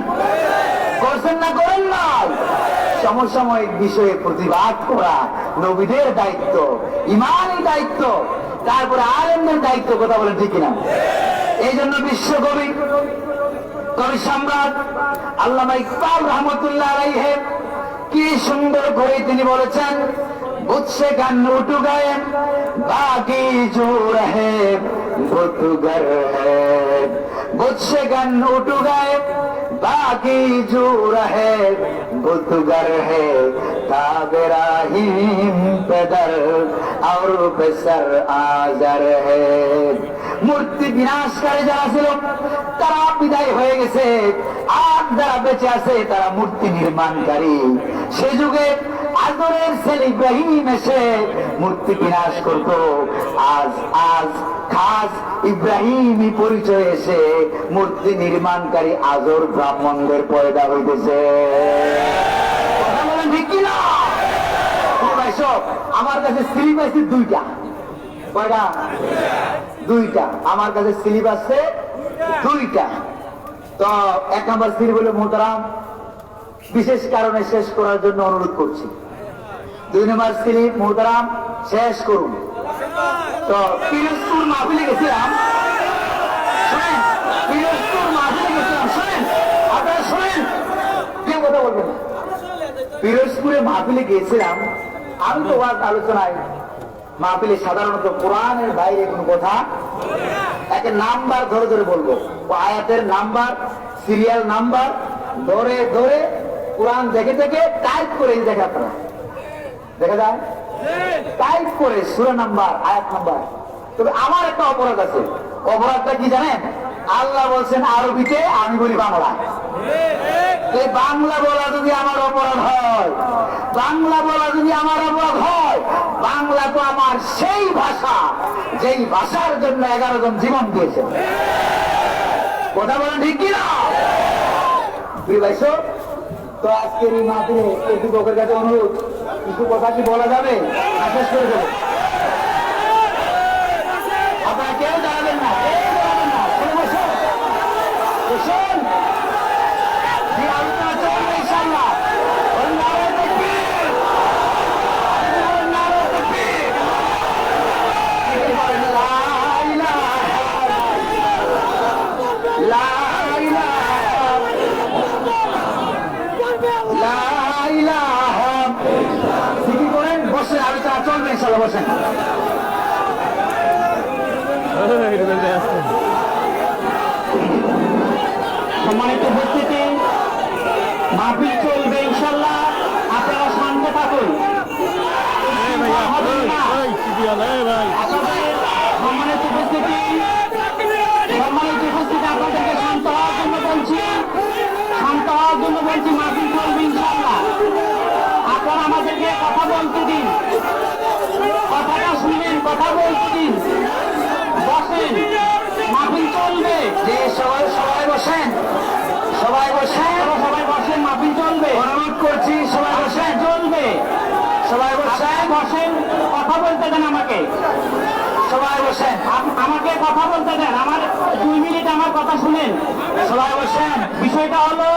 করছেন না করেন নাই? সমসাময়িক বিষয়ে প্রতিবাদ করা নবীদের দায়িত্ব, ইমানি দায়িত্ব, তারপরে আলেমদের দায়িত্ব। কথা বলেন ঠিক কিনা? এই জন্য বিশ্বকবি, কবি সম্রাট আল্লামা ইকবাল রহমতুল্লাহ আলাইহি কি সুন্দর করে তিনি বলেছেন, মুঝসে গান উঠ গয়ে বাকি জো রহে ভুতগর है, मुझसे गन उठ गए बाकी जो रहे बुतगर है ताबराहिम पेदर और पेसर आजर है। মূর্তি বিনাশকারী যারা ছিল তারা বিদায় হয়ে গেছে, আর যারা বেঁচে আছে তারা মূর্তি নির্মাণকারী। সে যুগে আজরের ছেলে ইব্রাহিম এসে মূর্তি বিনাশ করত, আজ আজ খাস ইব্রাহিমই পরিচয় এসে মূর্তি নির্মাণকারী আজর ব্রাহ্মণদের পয়দা হইতেছে। কথা বলেন ঠিক কিনা? আমার কাছে স্লিপ আছে দুইটা। কয়টা? দুইটা। আমার কাছে স্লিপ আছে দুইটা। তো এক নম্বর স্লিপ হলো মোহতারাম বিশেষ কারণে শেষ করার জন্য অনুরোধ করছি। দুই নম্বর স্লিপ মোহতারাম শেষ করুন। তো পিরোজপুর মাহফিলে গেছিলাম, শোনেন, পিরোজপুর মাহফিলে গেছিলাম, শোনেন, আপনারা শোনেন, কেউ কথা বলবেন না। পিরোজপুরে মাহফিলে গিয়েছিলাম, আমি তো ওয়াজ আলোচনায় মাহফিলে সাধারণত কোরআনের বাইরে কোনো কথা একটা নাম্বার ধরে ধরে বলবো, ও আয়াতের নাম্বার, সিরিয়াল নাম্বার ধরে ধরে কোরআন দেখে দেখে টাইপ করে দেখে, আপনারা দেখা যায় টাইপ করে সূরা নাম্বার, আয়াত নাম্বার। তবে আমার একটা অপরাধ আছে। অপরাধটা কি জানেন? আল্লাহ বলছেন আরবিতে, আমি বলি বাংলা। এই বাংলা বলা যদি আমার অপরাধ হয়, বাংলা বলা যদি আমার অপরাধ হয়, বাংলা তো আমার সেই ভাষা যেই ভাষার জন্য 11 জন জীবন দিয়েছে। কথা বলেন ঠিক কিনা? তো আজকের এই মাহফিলে একটু লোকের কাছে অনুরোধ, কিছু কথা কি বলা যাবে? শেষ করে দেবো, আপনারা কেউ জানাবেন না, চলবে ইনশাআল্লাহ। বসেন। সম্মানিত উপস্থিতি, মাহফিল চলবে ইনশাআল্লাহ, আপনারা শান্ত থাকুন। সম্মানিত উপস্থিতি, আপনাদেরকে শান্ত হওয়ার জন্য বলছি, শান্ত হওয়ার জন্য বলছি। মাহফিল চলবে ইনশাআল্লাহ, আপনারা আমাদেরকে কথা বলতে দিন, কথাটা শুনেন, কথা বলতে দিন। বসেন, মাহফিল চলবে। যে সবাই সবাই বসেন, সবাই বসেন, সবাই বসেন, মাহফিল চলবে। অনুরোধ করছি সবাই বসেন, চলবে। সবাই বসেন, বসেন, কথা বলতে দেন আমাকে। সবাই বসেন, আমাকে কথা বলতে দেন, আমার 2 মিনিট আমার কথা শুনেন। সবাই বসেন। বিষয়টা হলো,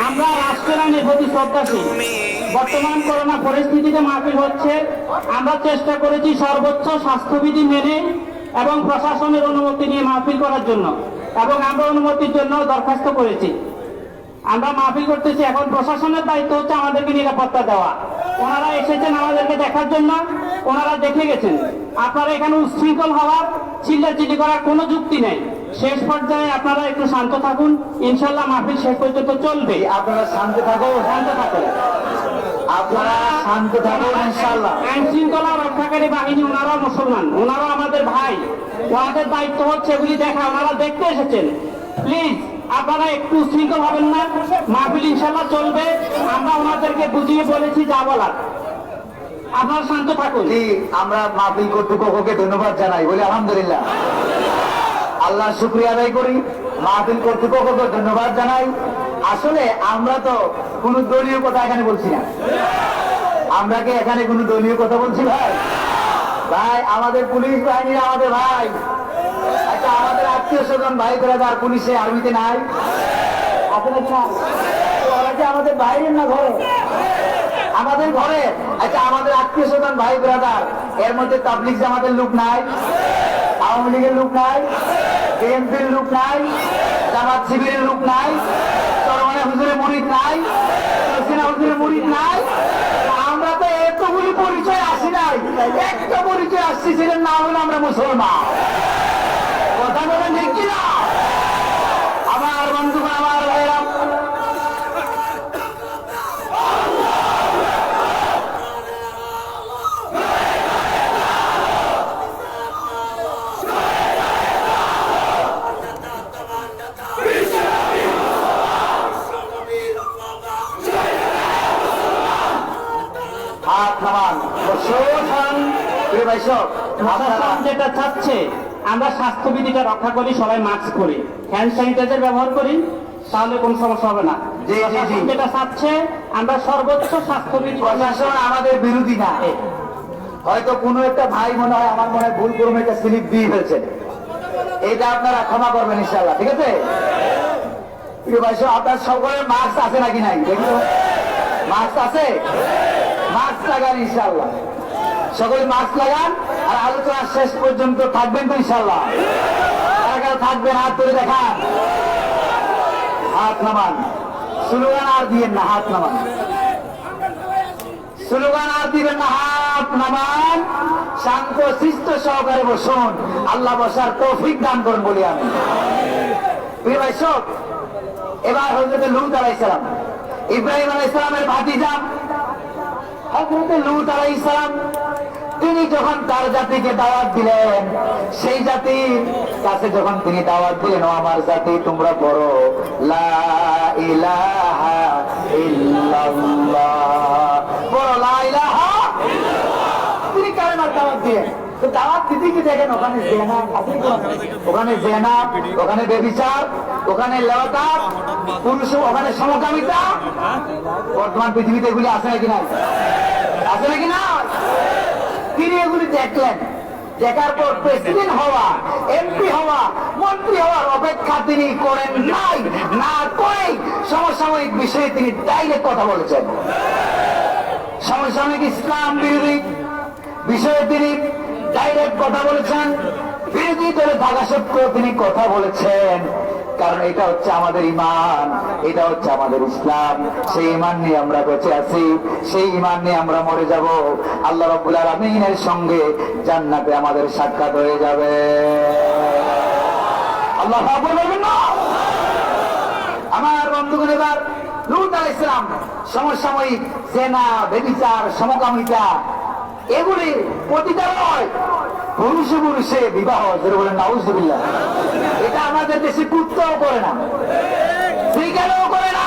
আমরা রাষ্ট্রের আইনের প্রতি শ্রদ্ধাশীল। বর্তমান করোনা পরিস্থিতিতে মাহফিল হচ্ছে, আমরা চেষ্টা করেছি সর্বোচ্চ স্বাস্থ্যবিধি মেনে এবং প্রশাসনের অনুমতি নিয়ে মাহফিল করার জন্য, এবং আমরা অনুমতির জন্য দরখাস্ত করেছি। আমরা মাহফিল করতেছি। এখন প্রশাসনের দায়িত্ব হচ্ছে আমাদেরকে নিরাপত্তা দেওয়া। ওনারা এসেছেন আমাদেরকে দেখার জন্য, ওনারা দেখে গেছেন। আপনারা এখানে উচ্ছৃঙ্খল হওয়ার, চিল্লাচিল্লি করার কোনো যুক্তি নেই। শেষ পর্যায়ে আপনারা একটু শান্ত থাকুন, ইনশাল্লাহ মাহফিল শেষ পর্যন্ত চলবে। আপনারা শান্ত থাকুন, শান্ত থাকুন, আপনারা শান্ত থাকুন ইনশাআল্লাহ। আইন শৃঙ্খলা রক্ষাকারী বাহিনী, ওনারা মুসলমান, ওনারা আমাদের ভাই, ওনাদের দায়িত্ব হচ্ছে এগুলি দেখা। ওনারা দেখতে এসেছেন, প্লিজ আপনারা একটু শৃঙ্খল হবেন না। মাহফিল ইনশাআল্লাহ চলবে, আমরা ওনাদেরকে বুঝিয়ে বলেছি যা বলার। আপনারা শান্ত থাকুন। আমরা মাহফিল কর্তৃপক্ষকে ধন্যবাদ জানাই, বলি আলহামদুলিল্লাহ, আল্লাহ শুকরিয়া আদায় করি। মাহফিল কর্তৃপক্ষকে ধন্যবাদ জানাই। আসলে আমরা তো কোন দলীয় কথা এখানে বলছি না। আমরা কি এখানে কোন দলীয় কথা বলছি? ভাই ভাই আমাদের পুলিশ বাহিনীর আমাদের ভাই। আচ্ছা, আমাদের আত্মীয় স্বজন ভাই ব্রাদার পুলিশে আর্মিতে নাই, আপনার কি না? ওরা কি আমাদের বাইরের না ঘরে? আমাদের ঘরে। আচ্ছা, আমাদের আত্মীয় স্বজন ভাই ব্রাদার, এর মধ্যে তাবলিগ জামাতের লোক নাই, আওয়ামী লীগের লোক নাই, বিএনপির লোক নাই, জামাত শিবিরের লোক নাই, চরমানে হুজুরের মুরিদ নাই, হুজুরের মুরিদ নাই। আমরা তো এতগুলি পরিচয় আসি নাই, একটা পরিচয় আসছি, সেটার নাম হলো আমরা মুসলমান। কথা বলেন ঠিক কিনা? আমার আমার বন্ধুগণ, আমার ভাইরা, হাত নামান, প্রশাসন, প্রিয় ভাই সব, প্রশাসন যেটা চাচ্ছে আমরা স্বাস্থ্যবিধিটা রক্ষা করি, সবাই মাস্ক করি, হ্যান্ড স্যানিটাইজার ব্যবহার করি, তাহলে কোনো সমস্যা হবে না। জি, জি, জি। প্রশাসন যেটা চাচ্ছে আমরা সর্বোচ্চ স্বাস্থ্যবিধি। প্রশাসন আমাদের বিরোধী না। হয়তো কোনো একটা ভাই মনে হয়, আমার মনে হয় ভুল করে একটা স্লিপ দিয়ে ফেলছেন, এটা আপনারা ক্ষমা করবেন ইনশাআল্লাহ, ঠিক আছে? প্রিয় ভাই সব, আপনার সকলের মাস্ক আছে নাকি নাই দেখুন, মাস্ক আছে? মাস্ক লাগান ইনশাআল্লাহ, সকলে মাস্ক লাগান। আর আলোচনা শেষ পর্যন্ত থাকবেন তো ইনশাআল্লাহ? কারা কারা থাকবেন হাত তুলে দেখান, হাত নামান। স্লোগান আর দিবেন না, হাত নামান। স্লোগান আর দিবেন না, হাত নামান। শান্ত শিষ্ট সহকারে বসুন, আল্লাহ বসার তৌফিক দান করুন বলি আমি। প্রিয় ভাই সব, এবার হযরত লূত আলাইহিস সালাম, ইব্রাহিম আলাইহিস সালামের ভাতিজা হযরত লূত আলাইহিস সালাম, তিনি যখন তার জাতিকে দাওয়াত দিলেন, সেই জাতির কাছে যখন তিনি দাওয়াত দিলেন, ও আমার জাতি, তোমরা পড়ো লা ইলাহা ইল্লাল্লাহ, পড়ো লা ইলাহা ইল্লাল্লাহ। তিনি কালেমার দাওয়াত দিলেন। তো দাওয়াত দিতে কি দেখেন, ওখানে জেনা, ওখানে জেনা, ওখানে ব্যভিচার, ওখানে লেওয়াতা, পুরুষ, ওখানে সমকামিতা। বর্তমান পৃথিবীতে এগুলি আছে নাকি নাই? আছে নাকি না? তিনি এগুলি দেখলেন, দেখার পর প্রেসিডেন্ট হওয়া, এমপি হওয়া, মন্ত্রী হওয়ার অপেক্ষা তিনি করেন নাই, না করেই সমসাময়িক বিষয়ে তিনি ডাইরেক্ট কথা বলেছেন। সমসাময়িক ইসলাম বিরোধী বিষয়ে তিনি ডাইরেক্ট কথা বলেছেন, বিরোধী দলে থাকা সত্ত্বেও তিনি কথা বলেছেন। কারণ এটা হচ্ছে আমাদের ঈমান, এটা হচ্ছে আমাদের ইসলাম। সেই ঈমান নিয়ে আমরা বেঁচে আছি, সেই ঈমান নিয়ে আমরা মরে যাব। আল্লাহ রাব্বুল আলামিনের সঙ্গে জান্নাতে আমাদের সাক্ষাৎ হয়ে যাবে। আল্লাহু আকবার বলবেন না? আমার বন্ধুগণ, এবার লূত আলাইহিস সালাম সমসাময়িক জেনা, ব্যভিচার, সমকামিতা, এগুলির প্রতিকারয় পুরুষে পুরুষে বিবাহ, যেটা বলেন নাউজুবিল্লাহ, এটা আমাদের দেশে কুত্তাও করে না, সিগারেও করে না।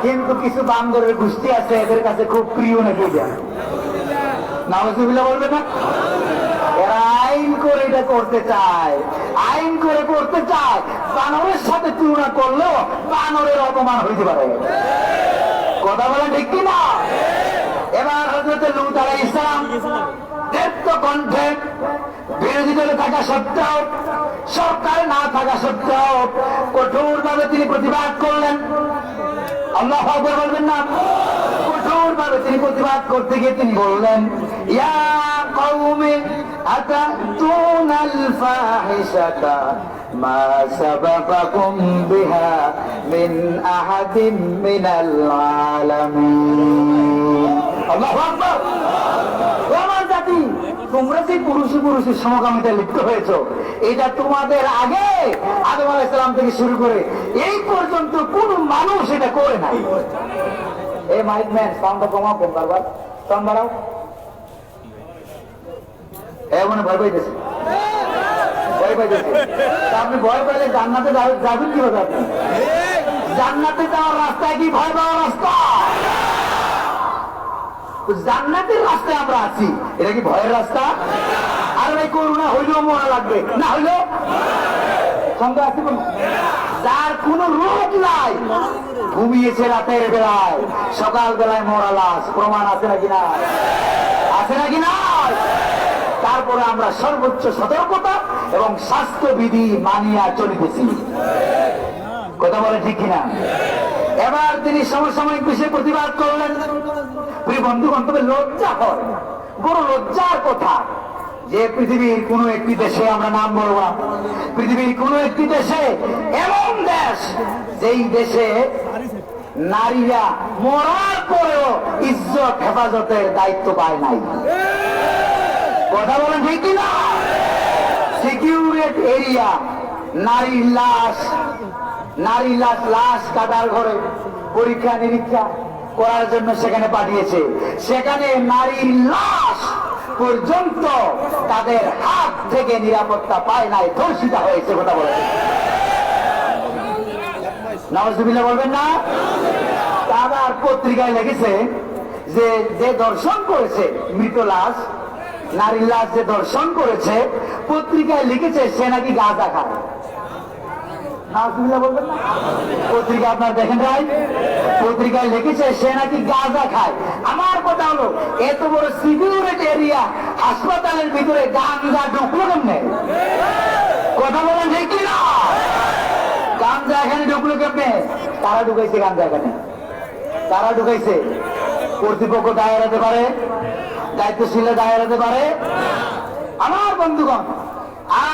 কিন্তু কিছু বান্দরের গোষ্ঠী আছে, এদের কাছে খুব প্রিয় নাকি এটা, নাউজুবিল্লাহ বলবে না? এরা আইন করে এটা করতে চায়, আইন করে করতে চায়। বানরের সাথে তুলনা করলেও বানরের অপমান হইতে পারে। কথা বলেন ঠিক কিনা? এবার হযরত লূত আলাইহিস সালাম দীপ্ত কণ্ঠে, বিরোধী দলে থাকা সত্ত্বেও, সরকারে না থাকা সত্ত্বেও কঠোরভাবে তিনি প্রতিবাদ করলেন। আল্লাহু আকবার বলবেন না? কঠোরভাবে তিনি প্রতিবাদ করতে গিয়ে তিনি বললেন, ইয়া কওমি আতাতুনাল ফাহিশাতা মা সাবাকাকুম বিহা মিন আহাদিন মিনাল আলামিন। আল্লাহু আকবার। আমার জাতি, তোমরা যে পুরুষে পুরুষের সমকামিতায় লিপ্ত হয়েছো, এটা তোমাদের আগে আদম আলাইহিস সালাম থেকে শুরু করে এই পর্যন্ত কোন মানুষ এটা করে নাই। এই মাইক ম্যান, সাউন্ডটা কমাও, বারবার সাউন্ড বাড়াও। মনে ভয় পাইতেছে, ভয় পাইতেছে। আপনি ভয় পাইলে জান্নাতে যাবেন কিভাবে? আপনি জান্নাতে যাওয়ার রাস্তায় কি ভয় পাওয়ার রাস্তা? জান্নাতের রাস্তায় আমরা আছি, এটা কি ভয়ের রাস্তা? আর ভাই, করুণা হইলেও মরা লাগবে, না হইলেও সন্দেহ আছে কোন? যার কোন রোগ নাই, ঘুমিয়েছে রাতের বেলায়, সকাল বেলায় মরা লাশ, প্রমাণ আছে নাকি না? আছে নাকি না? তারপরে আমরা সর্বোচ্চ সতর্কতা এবং স্বাস্থ্যবিধি মানিয়া চলিতেছি। কথা বলে ঠিক কিনা? এবার তিনি সমসাময়িক বিষয়ে প্রতিবাদ করলেন। প্রিয় বন্ধুগণ, তবে লজ্জা হয়, বড় লজ্জার কথা যে পৃথিবীর কোন একটি দেশে, আমরা নাম বলব না, পৃথিবীর কোন একটি দেশে, এমন দেশ যেই দেশে নারীরা মরার পরেও ইজ্জত হেফাজতের দায়িত্ব পায় নাই। কথা বলেন ঠিক কিনা? সিকিউরিটি এরিয়া, নারী লাশ কাটার ঘরে পরীক্ষা নিরীক্ষা করার জন্য সেখানে পাঠিয়েছে। সেখানে নারীর লাশ পর্যন্ত তাদের হাত থেকে নিরাপত্তা পায় নাই, ধর্ষিতা হয়েছে। কথা বলে নাউজুবিল্লাহ বলবেন না? তার পত্রিকায় লিখেছে যে যে দর্শন করেছে মৃত লাশ, নারীর লাশ যে দর্শন করেছে, পত্রিকায় লিখেছে সে নাকি গাঁজা খায়। নাউজুবিল্লাহ বলবেন না? পত্রিকা আপনার দেখেন ভাই, পত্রিকায় লিখেছে সে নাকি গাঁজা খায়। আমার কথা হলো, এত বড় সিকিউরিটি এরিয়া হাসপাতালের ভিতরে গাঁজা ঢুকলো কেমনে? কথা বলেন ঠিক কিনা? গাঁজা এখানে ঢুকলো কেমনে? তারা ঢুকাইছে গাঁজা এখানে, তারা ঢুকাইছে। কর্তৃপক্ষ দায় এড়াতে পারে, দায়িত্বশীলে দায় এড়াতে পারে? আমার বন্ধুগণ,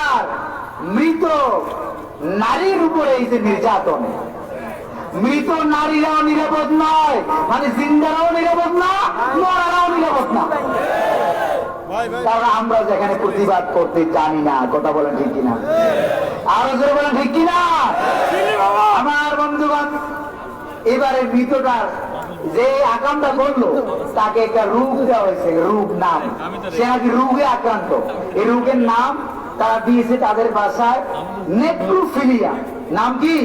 আর মৃত নারীর উপরে এই যে নির্যাতন, মৃত নারীরাও নিরাপদ নয়, মানে জিন্দারাও নিরাপদ না, মরারাও নিরাপদ না। কারণ আমরা যেখানে প্রতিবাদ করতে জানি না। কথা বলেন ঠিক কিনা? আরো জোরে বলেন ঠিক কিনা? আমার বন্ধুগণ, এবারে মৃতটার যে আকামটা করলো তাকে একটা রোগ দেওয়া হয়েছে, রোগ নাম, সে নাকি রোগে আক্রান্ত। এই রোগের নাম তারা দিয়েছে তাদের ভাষায় নেক্রোফিলিয়া। নাম কি?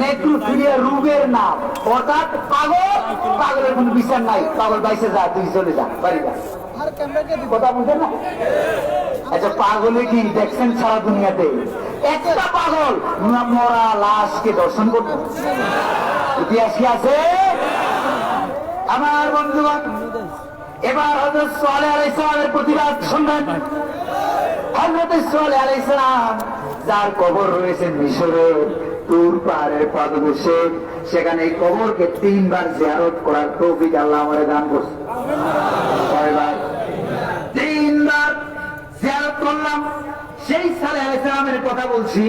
নেক্রোফিলিয়া রোগের নাম। অর্থাৎ পাগল, পাগলের কোন বিচার নাই, পাগল বাইসে যা, তুই চলে যা, বাড়ি যা। কথা বুঝেন না? আচ্ছা, পাগলে কি দেখছেন সারা দুনিয়াতে? একটা পাগল মরা লাশকে দর্শন করত, ইতিহাস কি আছে? আমার বন্ধুগণ, এবার হযরত সালেহ আলাইহিস সালামের প্রতিবাদ শুনবেন। হযরত সালেহ আলাইহিস সালাম যার কবর রয়েছে মিশরের তুর পাহাড়ের পাদদেশে, সেখানে এই কবরকে 3 বার জিয়ারত করার তৌফিক আল্লাহ আমারে দান করছে। কয়বার? 3 বার জিয়ারত করলাম। সেই সালেহ আলাইহিস সালামের কথা বলছি।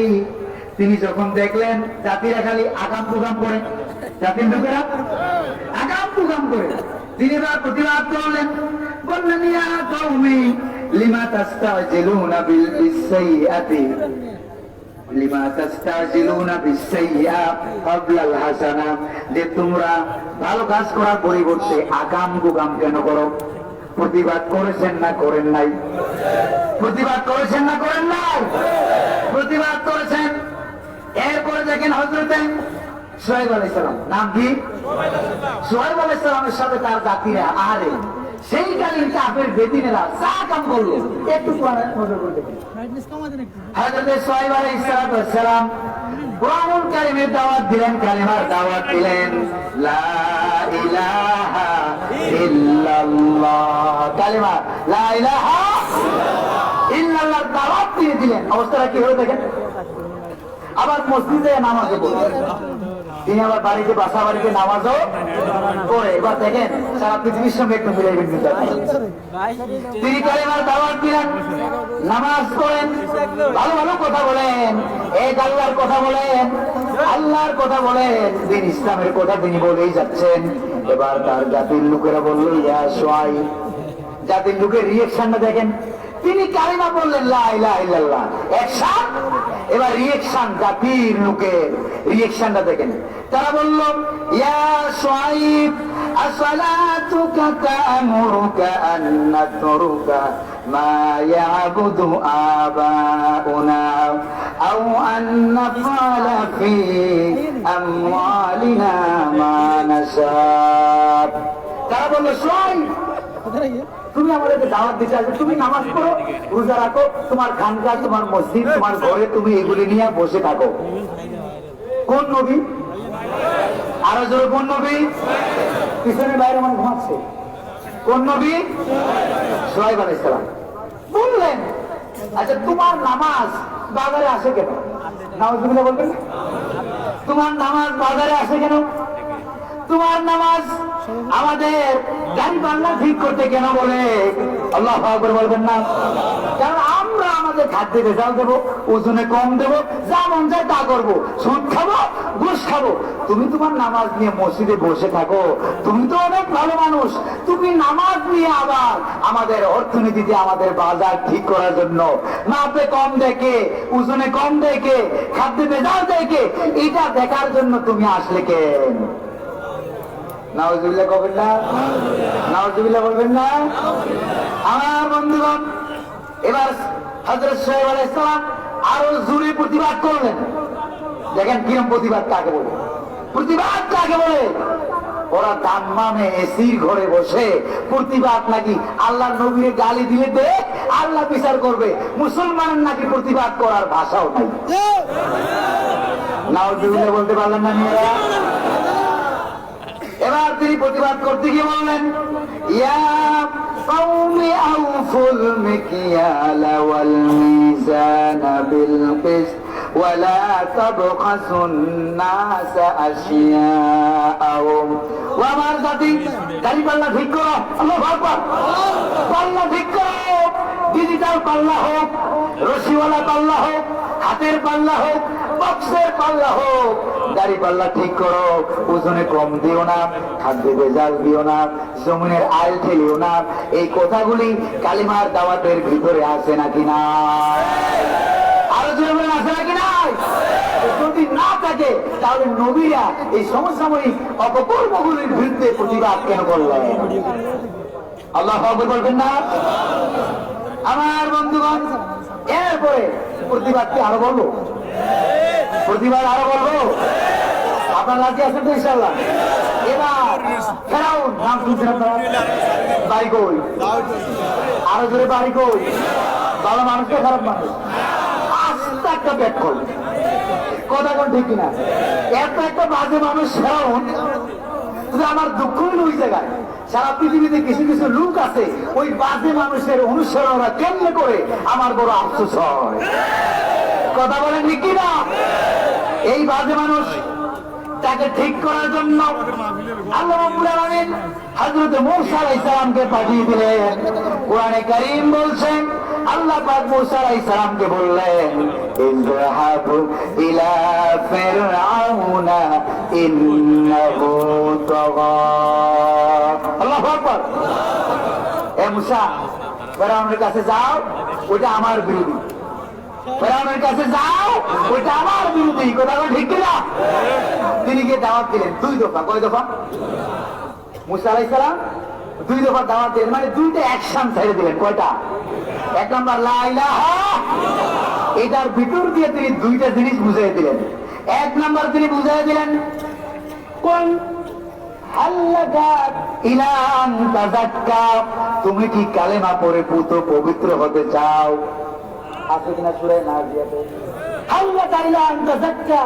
তিনি যখন দেখলেন জাতিরা খালি আগাম প্রোগ্রাম করে, জাতির লোকেরা আগাম প্রোগ্রাম করে, তিনি এবার প্রতিবাদ করলেন। বললেন, ইয়া কওমি লিমা তাস্তাজিলুনা বিস-সাইয়্যাতি লিমা তাস্তাজিলুনা বিস-সাইয়্যা ক্বাবলাল হাসানা, যে তোমরা ভালো কাজ করার পরিবর্তে আগাম প্রোগ্রাম কেন করো? প্রতিবাদ করেছেন না করেন নাই? প্রতিবাদ করেছেন না করেন নাই? প্রতিবাদ করেছেন। এরপরে দেখেন হযরত শুআয়ব আলাইহিস সালাম, নাম কি? শুআয়ব আলাইহিস সালামের সাথে তার জাতিরা, আরে সেই কালীন কাফের বেদিনেরা যা কাম করলো, একটু নজর করতে পারেন। হযরত শুআয়ব আলাইহিস সালাম কুরআনুল কারীমের দাওয়াত দিলেন, কালিমার দাওয়াত দিলেন, লা ইলাহা ইল্লাল্লাহ, কালিমা লা ইলাহা ইল্লাল্লাহ দাওয়াত দিয়ে দিলেন। অবস্থাটা কি হলো দেখেন। আবার মসজিদে নামাজও পড়লেন, তিনি আবার বাড়িতে বাসা বাড়িতে নামাজও পড়ে। এবার দেখেন সারা পৃথিবীর সঙ্গে একটু মিলাইবেন। তিনি কালিমার দাওয়াত দিলেন, নামাজ পড়েন, ভালো ভালো কথা বলেন, এক আল্লাহর কথা বলেন, আল্লাহর কথা বলেন, দিন ইসলামের কথা তিনি বলেই যাচ্ছেন। এবার তার জাতির লোকেরা বলল, ইয়া শুআয়ব, জাতির লোকের রিয়েকশনটা দেখেন। তিনি কালিমা বললেন লা ইলাহা ইল্লাল্লাহ, অ্যাকশন। এবার রিয়েকশন, জাতির লোকের রিয়েকশনটা দেখেন। তারা বলল, ইয়া শুআয়ব, আসসালাতুকা তা'মুরুকা আন নাতরুকা মা ইয়াবুদু আবাউনা আও আন নাফআলা ফি আমওয়ালিনা মা নাশা। তারা বলল, শুআয়ব, তুমি আমাদেরকে দাওয়াত দিতে আসবে, তুমি নামাজ পড়ো, রোজা রাখো, তোমার খানকা, তোমার মসজিদ, তোমার ঘরে তুমি এগুলি নিয়ে বসে থাকো। কোন নবী? আরো জোরে কোন নবী? পিছনে বাইরে মানে ঘুমাচ্ছে। কোন নবী? শুআয়ব আলাইহিস সালাম বললেন, আচ্ছা তোমার নামাজ বাজারে আসে কেন? নাউজুবিল্লাহ বলবেন। তোমার নামাজ বাজারে আসে কেন? তোমার নামাজ আমাদের গাড়ি পাল্লা ঠিক করতে কেন বলে? আল্লাহু আকবার বলবেন না? কারণ আমরা আমাদের খাদ্যে ভেজাল দেবো, ওজনে কম দেবো, যা মন চায় তা করবো, সুদ খাবো, ঘুষ খাবো। তুমি তোমার নামাজ নিয়ে মসজিদে বসে থাকো, তুমি তো অনেক ভালো মানুষ। তুমি নামাজ নিয়ে আবার আমাদের অর্থনীতিতে আমাদের বাজার ঠিক করার জন্য মাপে কম দেখে, ওজনে কম দেখে, খাদ্যে ভেজাল দেখে, এটা দেখার জন্য তুমি আসলে কেন? নাউজুবিল্লাহ করবেন না? নাউজুবিল্লাহ বলবেন না? আমার বন্ধুগণ, এবার হযরত শুআয়ব আলাইহিস সালাম আরো জোরে প্রতিবাদ করলেন। দেখেন কিরম প্রতিবাদ কাকে বলে। প্রতিবাদ কাকে বলে? ওরা দাম্মামে এসির ঘরে বসে প্রতিবাদ নাকি আল্লাহর নবীরে গালি দিলে দে আল্লাহ বিচার করবে। মুসলমানের নাকি প্রতিবাদ করার ভাষাও নাই। নাউজুবিল্লাহ বলতে পারলেন না মেয়েরা? এবার তিনি প্রতিবাদ করতে গিয়ে বললেন, ইয়া কওমি আউফুল মিকিয়ালা ওয়াল মিজানা বিল কিসত ওয়া লা তাবখাসুন নাসা আশিয়াআহুম। ও আমার জাতি, গাড়ি পাল্লা ঠিক করো। আল্লাহু আকবার। পাল্লা ঠিক করো। ডিজিটাল পাল্লা হোক, রশিওয়ালা পাল্লা হোক, হাতের পাল্লা হোক, বক্সের পাল্লা হোক, গাড়ি পাল্লা ঠিক করো। ওজনে কম দিও না, খাদ্যে ভেজাল দিও না, জমিনের আইল ঠেলিও না। এই কথাগুলি কালিমার দাওয়াতের ভিতরে আছে নাকি না? আরো জোরে আছে নাকি নাই? যদি না থাকে তাহলে নবীরা এই সমসাময়িক অপকর্মগুলির বিরুদ্ধে প্রতিবাদ কেন করলেন? আল্লাহু আকবার বলবেন না? আমার বন্ধুগণ, এরপরে প্রতিবাদ কি আরো বলবো? প্রতিবাদ আরো বলবো? আপনার রাজি আছেন তো ইনশাআল্লাহ? এবার ফেরাউন, নাম শুনছেন আপনারা? বাড়ি কই? আরো জোরে বাড়ি কই? ভালো মানুষ তো খারাপ মানুষ? আস্তে একটা ব্যাক করবে, কথা কোন ঠিক কিনা? এত একটা বাজে মানুষ ফেরাউন। আমার দুঃখ হলো ওই জায়গায় সারা পৃথিবীতে কিছু কিছু লোক আছে ওই বাজে মানুষের অনুসরণ ওরা কেমনে করে, আমার বড় আফসোস হয়। কথা বলেন কি না? এই বাজে মানুষ তাকে ঠিক করার জন্য আল্লাহ রাব্বুল আলামিন হযরত মূসা আলাইহিস সালামকে পাঠিয়ে দিলেন। কোরআনে কারীম বলছেন, আল্লাহ পাক মূসা আলাইহিস সালামকে বললেন, ইযহাবু ইলা ফিরআউনা ইন্নাহু তাগা। আল্লাহু আকবার। এ মূসা, ফিরআউনের কাছে যাও, ওটা আমার বিরোধী। ফেরাউনের কাছে যাও, ওইটা আমার বিরোধী। কথা ঠিক কিনা? তিনি গিয়ে দাওয়াত দিলেন 2 দফা। কয় দফা? মূসা আলাইহিস সালাম 2 দফা দাওয়াত দিলেন, মানে 2টা অ্যাকশন ছেড়ে দিলেন। কয়টা? 1 নাম্বার লা ইলাহা, এটার ভিতর দিয়ে তিনি 2টা জিনিস বুঝিয়ে দিলেন। 1 নাম্বার তিনি বুঝিয়ে দিলেন, কোন আল্লাহা ইলান তাযাক্কা, তুমি কি কালেমা পড়ে পবিত্র হতে চাও? আছে কিনা সূরা নাজিয়াতে? আল্লাহ তাআলা আনতাযাক্কা,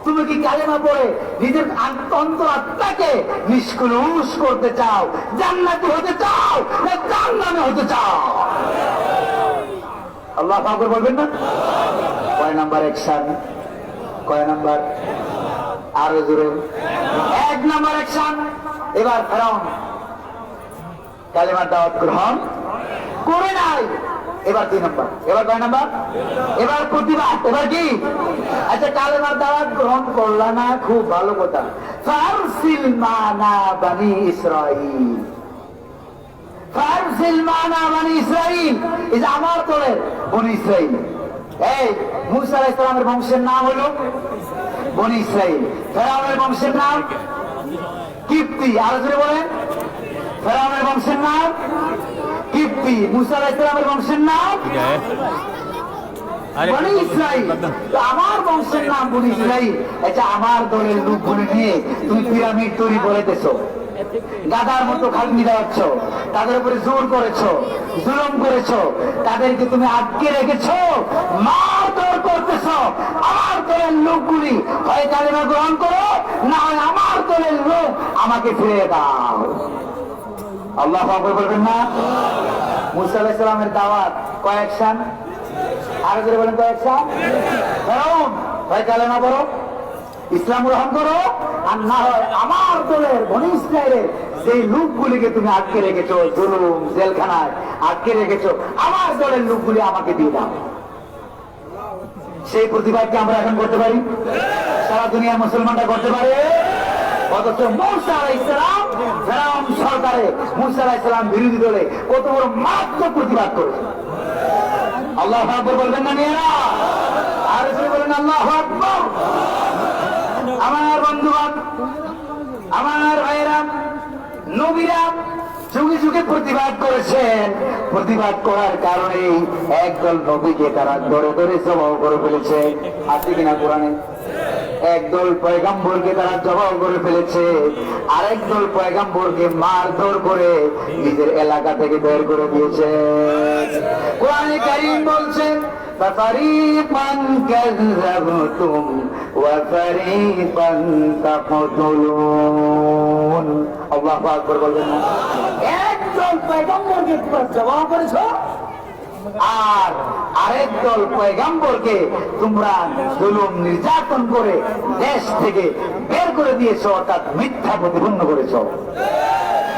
তুমি কি কালেমা পড়ে নিজের অন্তরাত্মাকে নিষ্কলুষ করতে চাও? জান্নাতি হতে চাও না জাহান্নামে হতে চাও? আল্লাহু আকবার বলবেন না? কয় নাম্বার অ্যাকশন? কয় নাম্বার? আরো জোরে। 1 নাম্বার অ্যাকশন। এবার ফেরাউন কালেমার দাওয়াত গ্রহণ করে নাই। এবার 2 নাম্বার। এবার কয় নাম্বার? এবার প্রতিবাদ। এবার কি? আচ্ছা, কালেমার দাওয়াত গ্রহণ করলা না, খুব ভালো কথা। ফারসিল মানা বনি ইসরাঈল, ফারসিল মানা বনি ইসরাঈল, এই যে আমার দলের বনি ইসরাঈল। এই মূসা আলাইহিস সালামের বংশের নাম হলো বনি ইসরাঈল। ফেরাউনের বংশের নাম কিপ্তি। আরো জোরে বলেন। ফেরাউনের বংশের নাম কিপ্তি। মূসা আলাইহিস সালামের বংশের নাম বনি ইসরাঈল। তো আমার বংশের নাম বনি ইসরাঈল। আচ্ছা, আমার দলের লোকগুলো নিয়ে তুমি পিরামিড তৈরি বলেতেছো, গাদার মতো খালমি দেওয়াচ্ছ, তাদের উপরে জোর করেছো, জুলুম করেছো, তাদেরকে তুমি আটকে রেখেছো, মারধর করতেছো। আমার দলের লোকগুলি হয় কালেমা গ্রহণ করো, না হয় আমার দলের লোক আমাকে ফিরে দাও। আল্লাহু আকবার বলবেন না? মূসা আলাইহিস সালামের দাওয়াত কয় অ্যাকশন? আরো করে বলেন কয় অ্যাকশন? ফেরাউন হয় কালেমা পড়ো, ইসলাম গ্রহণ করো, আর না হয় আমার দলের বনি ইসরাঈলের সেই লোকগুলিকে তুমি আটকে রেখেছো, জুলুম জেলখানায় আটকে রেখেছো, আমার দলের লোকগুলি আমাকে দিয়ে দাও। সেই প্রতিবাদ কি আমরা এখন করতে পারি? সারা দুনিয়ার মুসলমানরা করতে পারে? অথচ মুসা আলাইহিস সালাম ফেরাউন সরকারে মুসা আলাইহিস সালাম বিরোধী দলে কত বড় মারাত্মক প্রতিবাদ করেছে। আল্লাহু আকবার বলবেন না মেয়েরা? আর জোরে বলেন আল্লাহু আকবার। আমার বন্ধুগণ, আমার ভাইরা, নবীরা যুগে যুগে প্রতিবাদ করেছেন। প্রতিবাদ করার কারণে একদল নবীকে তারা ধরে ধরে জবাব করে ফেলেছে। আছে কিনা কোরআনে? একদল পয়গম্বরকে তারা জবাব করে ফেলেছে, আরেক দল পয়গম্বরকে মারধর করে নিজের এলাকা থেকে বের করে দিয়েছে। কোরআনে কারীম বলছে ফারিকান কাযযাবতুম ওয়া ফারিকান তাকতুলুন। আল্লাহু আকবার বলবেন না? একদল পয়গম্বরকে তোমরা জবাব করেছো, আর আরেক দল পয়গম্বরকে তোমরা জুলুম নির্যাতন করে দেশ থেকে বের করে দিয়েছো, অর্থাৎ মিথ্যা প্রতিপন্ন করেছো।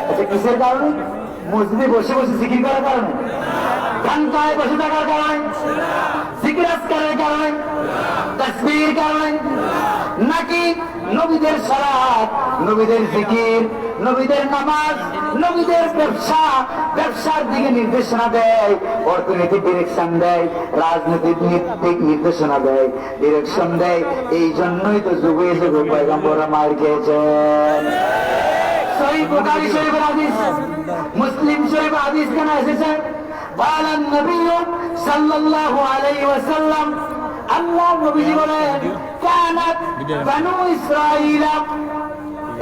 আচ্ছা, কিসের কারণে? মসজিদে বসে বসে জিকির করার কারণে? ঘন্টায় বসে থাকার কারণে? জিকির আজকারের কারণে? তাসবিহের কারণে? নাকি নবীদের সালাত, নবীদের জিকির, নবীদের নামাজ, নবীদের ব্যবসা, ব্যবসার দিকে নির্দেশনা দেয়, অর্থনৈতিক ডিরেকশন দেয়, রাজনৈতিক নির্দেশনা দেয়, ডিরেকশন দেয়। এই জন্যই তো যুগে যুগে পয়গম্বররা মার খেয়েছেন। সহিহ বুখারী শরীফের হাদিস, মুসলিম শরীফের হাদিস কেন এসেছে? বলেন নবী সাল্লাল্লাহু আলাইহি ওয়াসাল্লাম, আল্লাহ নবীজি বলেন কানাত বানু ইসরাঈল।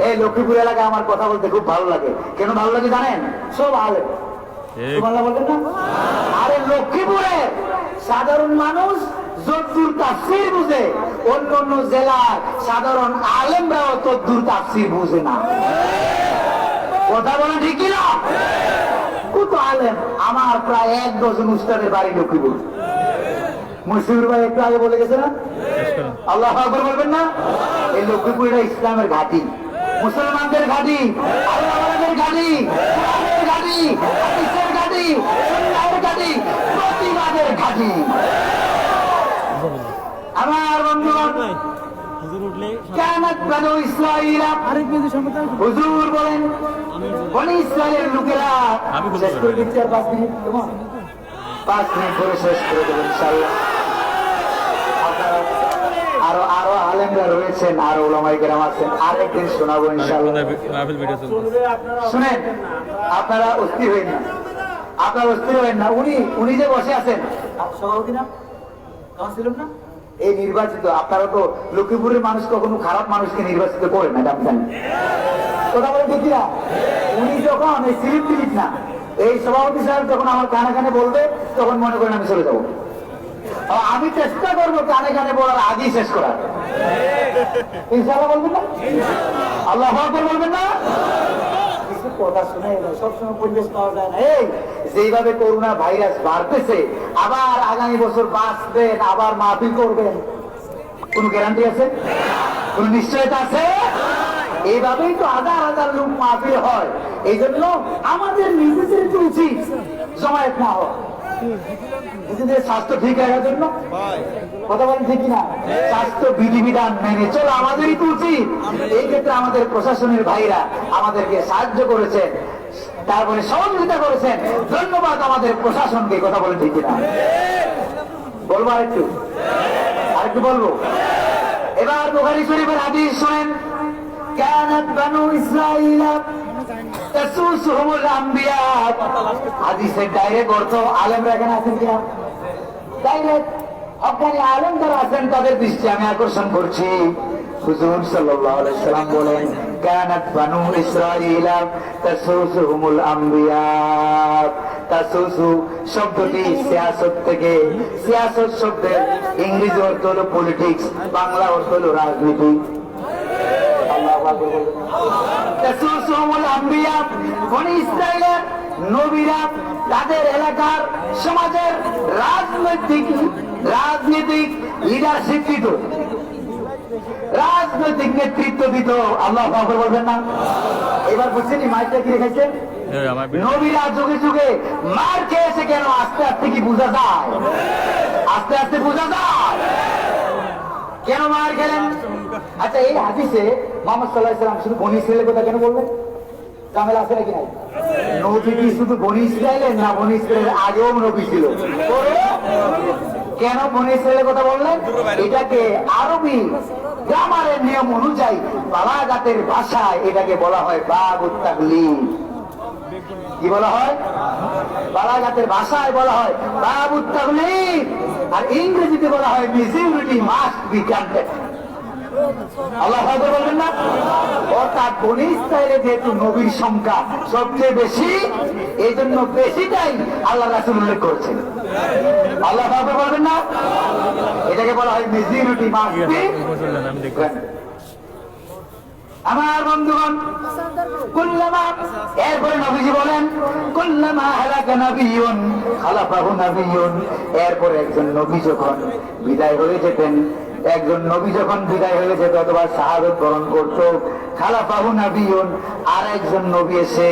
এই লক্ষ্মীপুর এলাকা আমার কথা বলতে খুব ভালো লাগে। কেন ভালো লাগে জানেন? সব আলেম। সুবহানাল্লাহ বলবেন না? আরে লক্ষ্মীপুরে সাধারণ মানুষ যদ্দূর তাফসীর বুঝে, অন্য অন্য জেলার সাধারণ আলেমরাও তদ্দূর তাফসীর বুঝে না। কথা বলেন ঠিক কি না? কত আলেম! আমার প্রায় 1 ডজন উস্তাদের বাড়ি লক্ষ্মীপুর। মুশিউর ভাই একটু আগে বলে গেছে না? আল্লাহু আকবার বলবেন না? এই লক্ষ্মীপুরটা ইসলামের ঘাঁটি, মুসলমানদের ঘাঁটি, আল্লাহর ঘাঁটি, কোরআনের ঘাঁটি, হাদিসের ঘাঁটি, সুন্নাহর ঘাঁটি, প্রতিবাদের ঘাঁটি। আমার বন্ধুগণ, কানাত বানু ইসরাঈল, হুজুর বলেন বনি ইসরাঈলের লোকেরা, শেষ করে দিচ্ছি আর 5 মিনিট, কেমন? 5 মিনিট করে শেষ করে দেবেন ইনশাআল্লাহ। আরো আরো আলেমরা রয়েছেন, আরো উলামায়ে কেরাম আছেন, আরেকদিন শোনাবো ইনশাআল্লাহ। শুনেন, আপনারা অস্থির হবেন না, আপনারা অস্থির হবেন না। উনি যে বসে আছেন সভাপতি না, কাউন্সিলর না, এই নির্বাচিত। আপনারা তো লক্ষ্মীপুরের মানুষ কখনো খারাপ মানুষকে নির্বাচিত করে না, এটা জানেন। কথা বলে দেখি না, উনি যখন এই সিলিপ দিলিপ না, এই সভাপতি সাহেব যখন আমার কানে কানে বলবে, তখন মনে করেন আমি চলে যাবো। আমি চেষ্টা করবো কানে কানে বলার আগেই শেষ করার। ইনশাআল্লাহ বলবেন না? আল্লাহু আকবার বলবেন না? কিছু কথা শুনে সবসময় পরিবেশ পাওয়া যায় না। এই যেভাবে করোনা ভাইরাস বাড়তেছে, আবার আগামী বছর বাঁচবেন, আবার মাহফিল করবেন, কোন গ্যারান্টি আছে? কোন নিশ্চয়তা আছে? এইভাবেই তো হাজার হাজার লোক মাহফিল হয়। এই জন্য আমাদের নিজেদের তো উচিত জমায়েত না হওয়া, নিজেদের স্বাস্থ্য ঠিক রাখার জন্য। কথা বলেন ঠিক কিনা? স্বাস্থ্য বিধিবিধান মেনে চলো আমাদেরই তো উচিত। এই ক্ষেত্রে আমাদের প্রশাসনের ভাইরা আমাদেরকে সাহায্য করেছেন, তারপরে সহযোগিতা করেছেন। ধন্যবাদ আমাদের প্রশাসনকে। কথা বলেন ঠিক কিনা? বলবো আরেকটু বলবো। এবার বুখারী শরীফের হাদিস শুনেন। কানাত বানু ইসরাঈল তাসুসুহুমুল আম্বিয়া। হাদিসের ডাইরেক্ট অর্থ, আলেমরা এখানে আছেন কিনা? ডাইরেক্ট আপনারা আলেম যারা আছেন তাদের দৃষ্টি আমি আকর্ষণ করছি। হুজুর সাল্লাল্লাহু আলাইহি সাল্লাম বলেন কানাত বানু ইসরাঈল তাসুসুহুমুল আম্বিয়া। তাসুসু শব্দটি সিয়াসত থেকে, সিয়াসত শব্দের ইংরেজি অর্থ হলো পলিটিক্স, বাংলা অর্থ হলো রাজনীতি। বনি ইসরাঈলের নবীরা তাদের এলাকার সমাজের রাজনৈতিক লিডারশিপ দিত, রাজনৈতিক নেতৃত্ব দিত। আল্লাহু আকবার বলবেন না? এবার বুঝছেন মাইকটা কি রেখেছে? নবীরা যুগে যুগে মার খেয়েছে কেন? আস্তে আস্তে কি বোঝা যায়? আস্তে আস্তে বোঝা যায়। কেন মার খেলেন? আচ্ছা, এই হাদিসে মুহাম্মদ সাল্লাল্লাহু আলাইহি ওয়াসাল্লাম শুধু বনি ইসরায়েলের কথা কেন বললেন? ঝামেলা আছে নাকি নাই? নবী কি শুধু বনি ইসরায়েলের, না বনি ইসরায়েলের আগেও নবী ছিল? কেন বনি ইসরায়েলের কথা বললেন? এটাকে আরবি গ্রামারের নিয়ম অনুযায়ী বালাগাতের ভাষায় এটাকে বলা হয় বাবুত তাকলিদ। কি বলা হয়? বালাগাতের ভাষায় বলা হয় বাবুত তাকলিদ, আর ইংরেজিতে বলা হয় মেজরিটি মাস্ট বি গ্রান্টেড। আল্লাহ আকবার বলবেন না? অর্থাৎ বনি ইসরায়েলে যেহেতু নবীর সংখ্যা সবচেয়ে বেশি, এই জন্য বেশিটাই আল্লাহ রাসূল উল্লেখ করেছেন। আল্লাহ আকবার বলবেন না? এটাকে বলা হয় মেজরিটি মাস্ট বি গ্রান্টেড। আমার বন্ধুগণ, কুল্লামা, এরপরে নবীজি বলেন কুল্লামা হালাকা নাবিয়্যুন খালাফাহু নাবিয়্যুন, এরপরে একজন নবী যখন বিদায় হয়ে যেতেন, একজন নবী যখন বিদায় হয়ে যেত অথবা শাহাদাত বরণ করত, খালাফাহু নাবিয়্যুন, আর একজন নবী এসে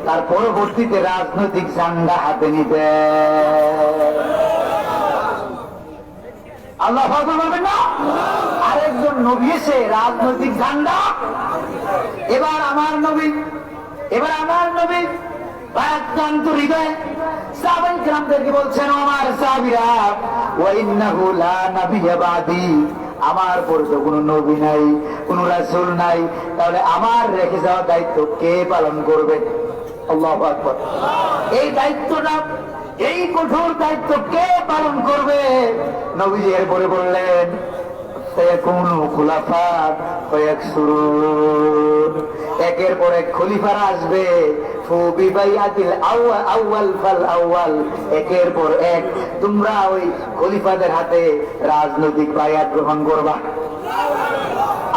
তার পরবর্তীতে রাজনৈতিক ঝান্ডা হাতে নিতেন। আল্লাহ আকবার বলবেন না? আরেকজন নবী এসে রাজনৈতিক ঝান্ডা। এবার আমার নবী ভারাক্রান্ত হৃদয়ে সাহাবায়ে কেরামদেরকে বলছেন, আমার সাহাবীরা, ওয়া ইন্নাহু লা নাবিয়্যা বাদি, আমার পরে তো কোনো নবী নাই, কোনো রাসূল নাই, তাহলে আমার রেখে যাওয়া দায়িত্ব কে পালন করবে? আল্লাহু আকবার। এই দায়িত্বটা, এই কঠোর দায়িত্ব কে পালন করবে? নবীজি এরপরে বললেন সায়াকুনু খুলাফা ফায়াকসুরুন, একের পর এক খলিফারা আসবে, ফুবিবাইয়াতিল আউয়াল ফাল আউয়াল, একের পর এক তোমরা ওই খলিফাদের হাতে রাজনৈতিক বায়াত গ্রহণ করবা।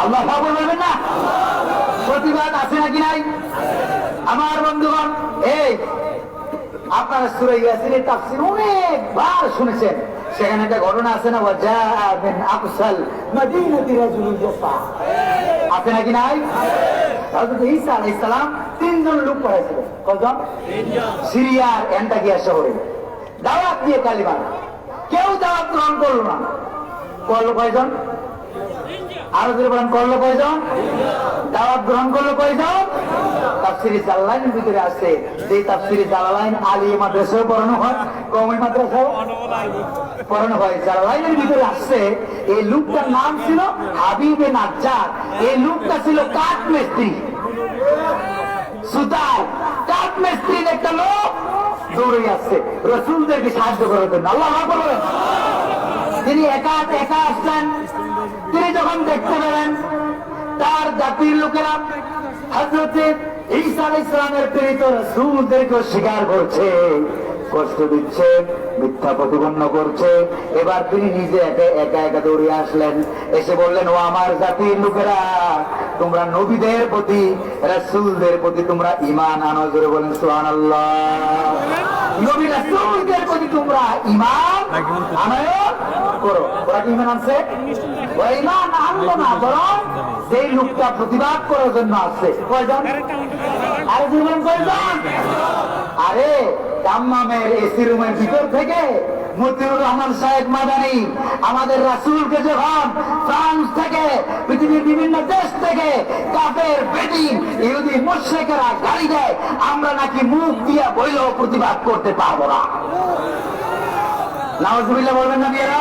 আল্লাহ আকবার বলবেন না? প্রতিবাদ আছে নাকি নাই? আমার বন্ধুগণ, এই আপনারা সূরা ইয়াসিনের তাফসীর অনেকবার শুনেছেন, সেখানে একটা ঘটনা আছে না, ওয়াজা মিন আকসাল মদিনাতি রাজুলুন ইয়াসা, আছে নাকি নাই? হযরত ঈসা আলাইহিস সালাম তিনজন লোক পাঠাইছিলেন। কয়জন? সিরিয়ার অ্যান্টাকিয়া শহরে দাওয়াত দিয়ে কালিমা, কেউ দাওয়াত গ্রহণ করলো না। করলো কয়জন? আরো যদি বলেন, করলো কয়জন? দাওয়াত গ্রহণ করলো কয়জন? তাফসীরে জালালাইনের ভিতরে আছে, যে তাফসীরে জালালাইন আলিয়া মাদ্রাসায় পড়ানো হয়, কওমি মাদ্রাসায় পড়ানো হয়, জালালাইনের ভিতরে আসছে এই লোকটার নাম ছিল হাবিবে নাজ্জার। এই লোকটা ছিল কাঠ মিস্ত্রি, সুতার কাঠ মিস্ত্রির একটা লোক দৌড়ে আসছে রাসূলদেরকে সাহায্য করার জন্য। আল্লাহু আকবার বলেন। তিনি একা আসলেন। তিনি যখন দেখতে পেলেন তার জাতির লোকেরা হযরত ঈসা আলাইহিস সালামের প্রেরিত রাসূলদেরকে স্বীকার করছে, কষ্ট দিচ্ছে, মিথ্যা প্রতিপন্ন করছে, এবার তিনি নিজে একা দৌড়ে আসলেন, এসে বললেন, ও আমার জাতির লোকেরা, তোমরা নবীদের প্রতি, রাসূলদের প্রতি তোমরা ঈমান আনো। জোরে বলেন সুবহানাল্লাহ। নবী রাসূলদের প্রতি তোমরা ঈমান আনয়ন করো। ওরা কি ঈমান আনছে? ওরা ঈমান আনলো না, বরং সেই লোকটা প্রতিবাদ করার জন্য আসছে। কয়জন? আরে জীবন কয়জন? আরে দাম্মামের এসি রুমের ভিতর থেকে মতিউর রহমান সাহেব মাদানী আমাদের রাসূলকে যখন ফ্রান্স থেকে, পৃথিবীর বিভিন্ন দেশ থেকে কাফের বেদিন ইহুদি মুশরিকরা গালি দেয়, আমরা নাকি মুখ দিয়ে বইলেও প্রতিবাদ করতে পারবো না। নাউজুবিল্লাহ বলবেন না মেয়েরা?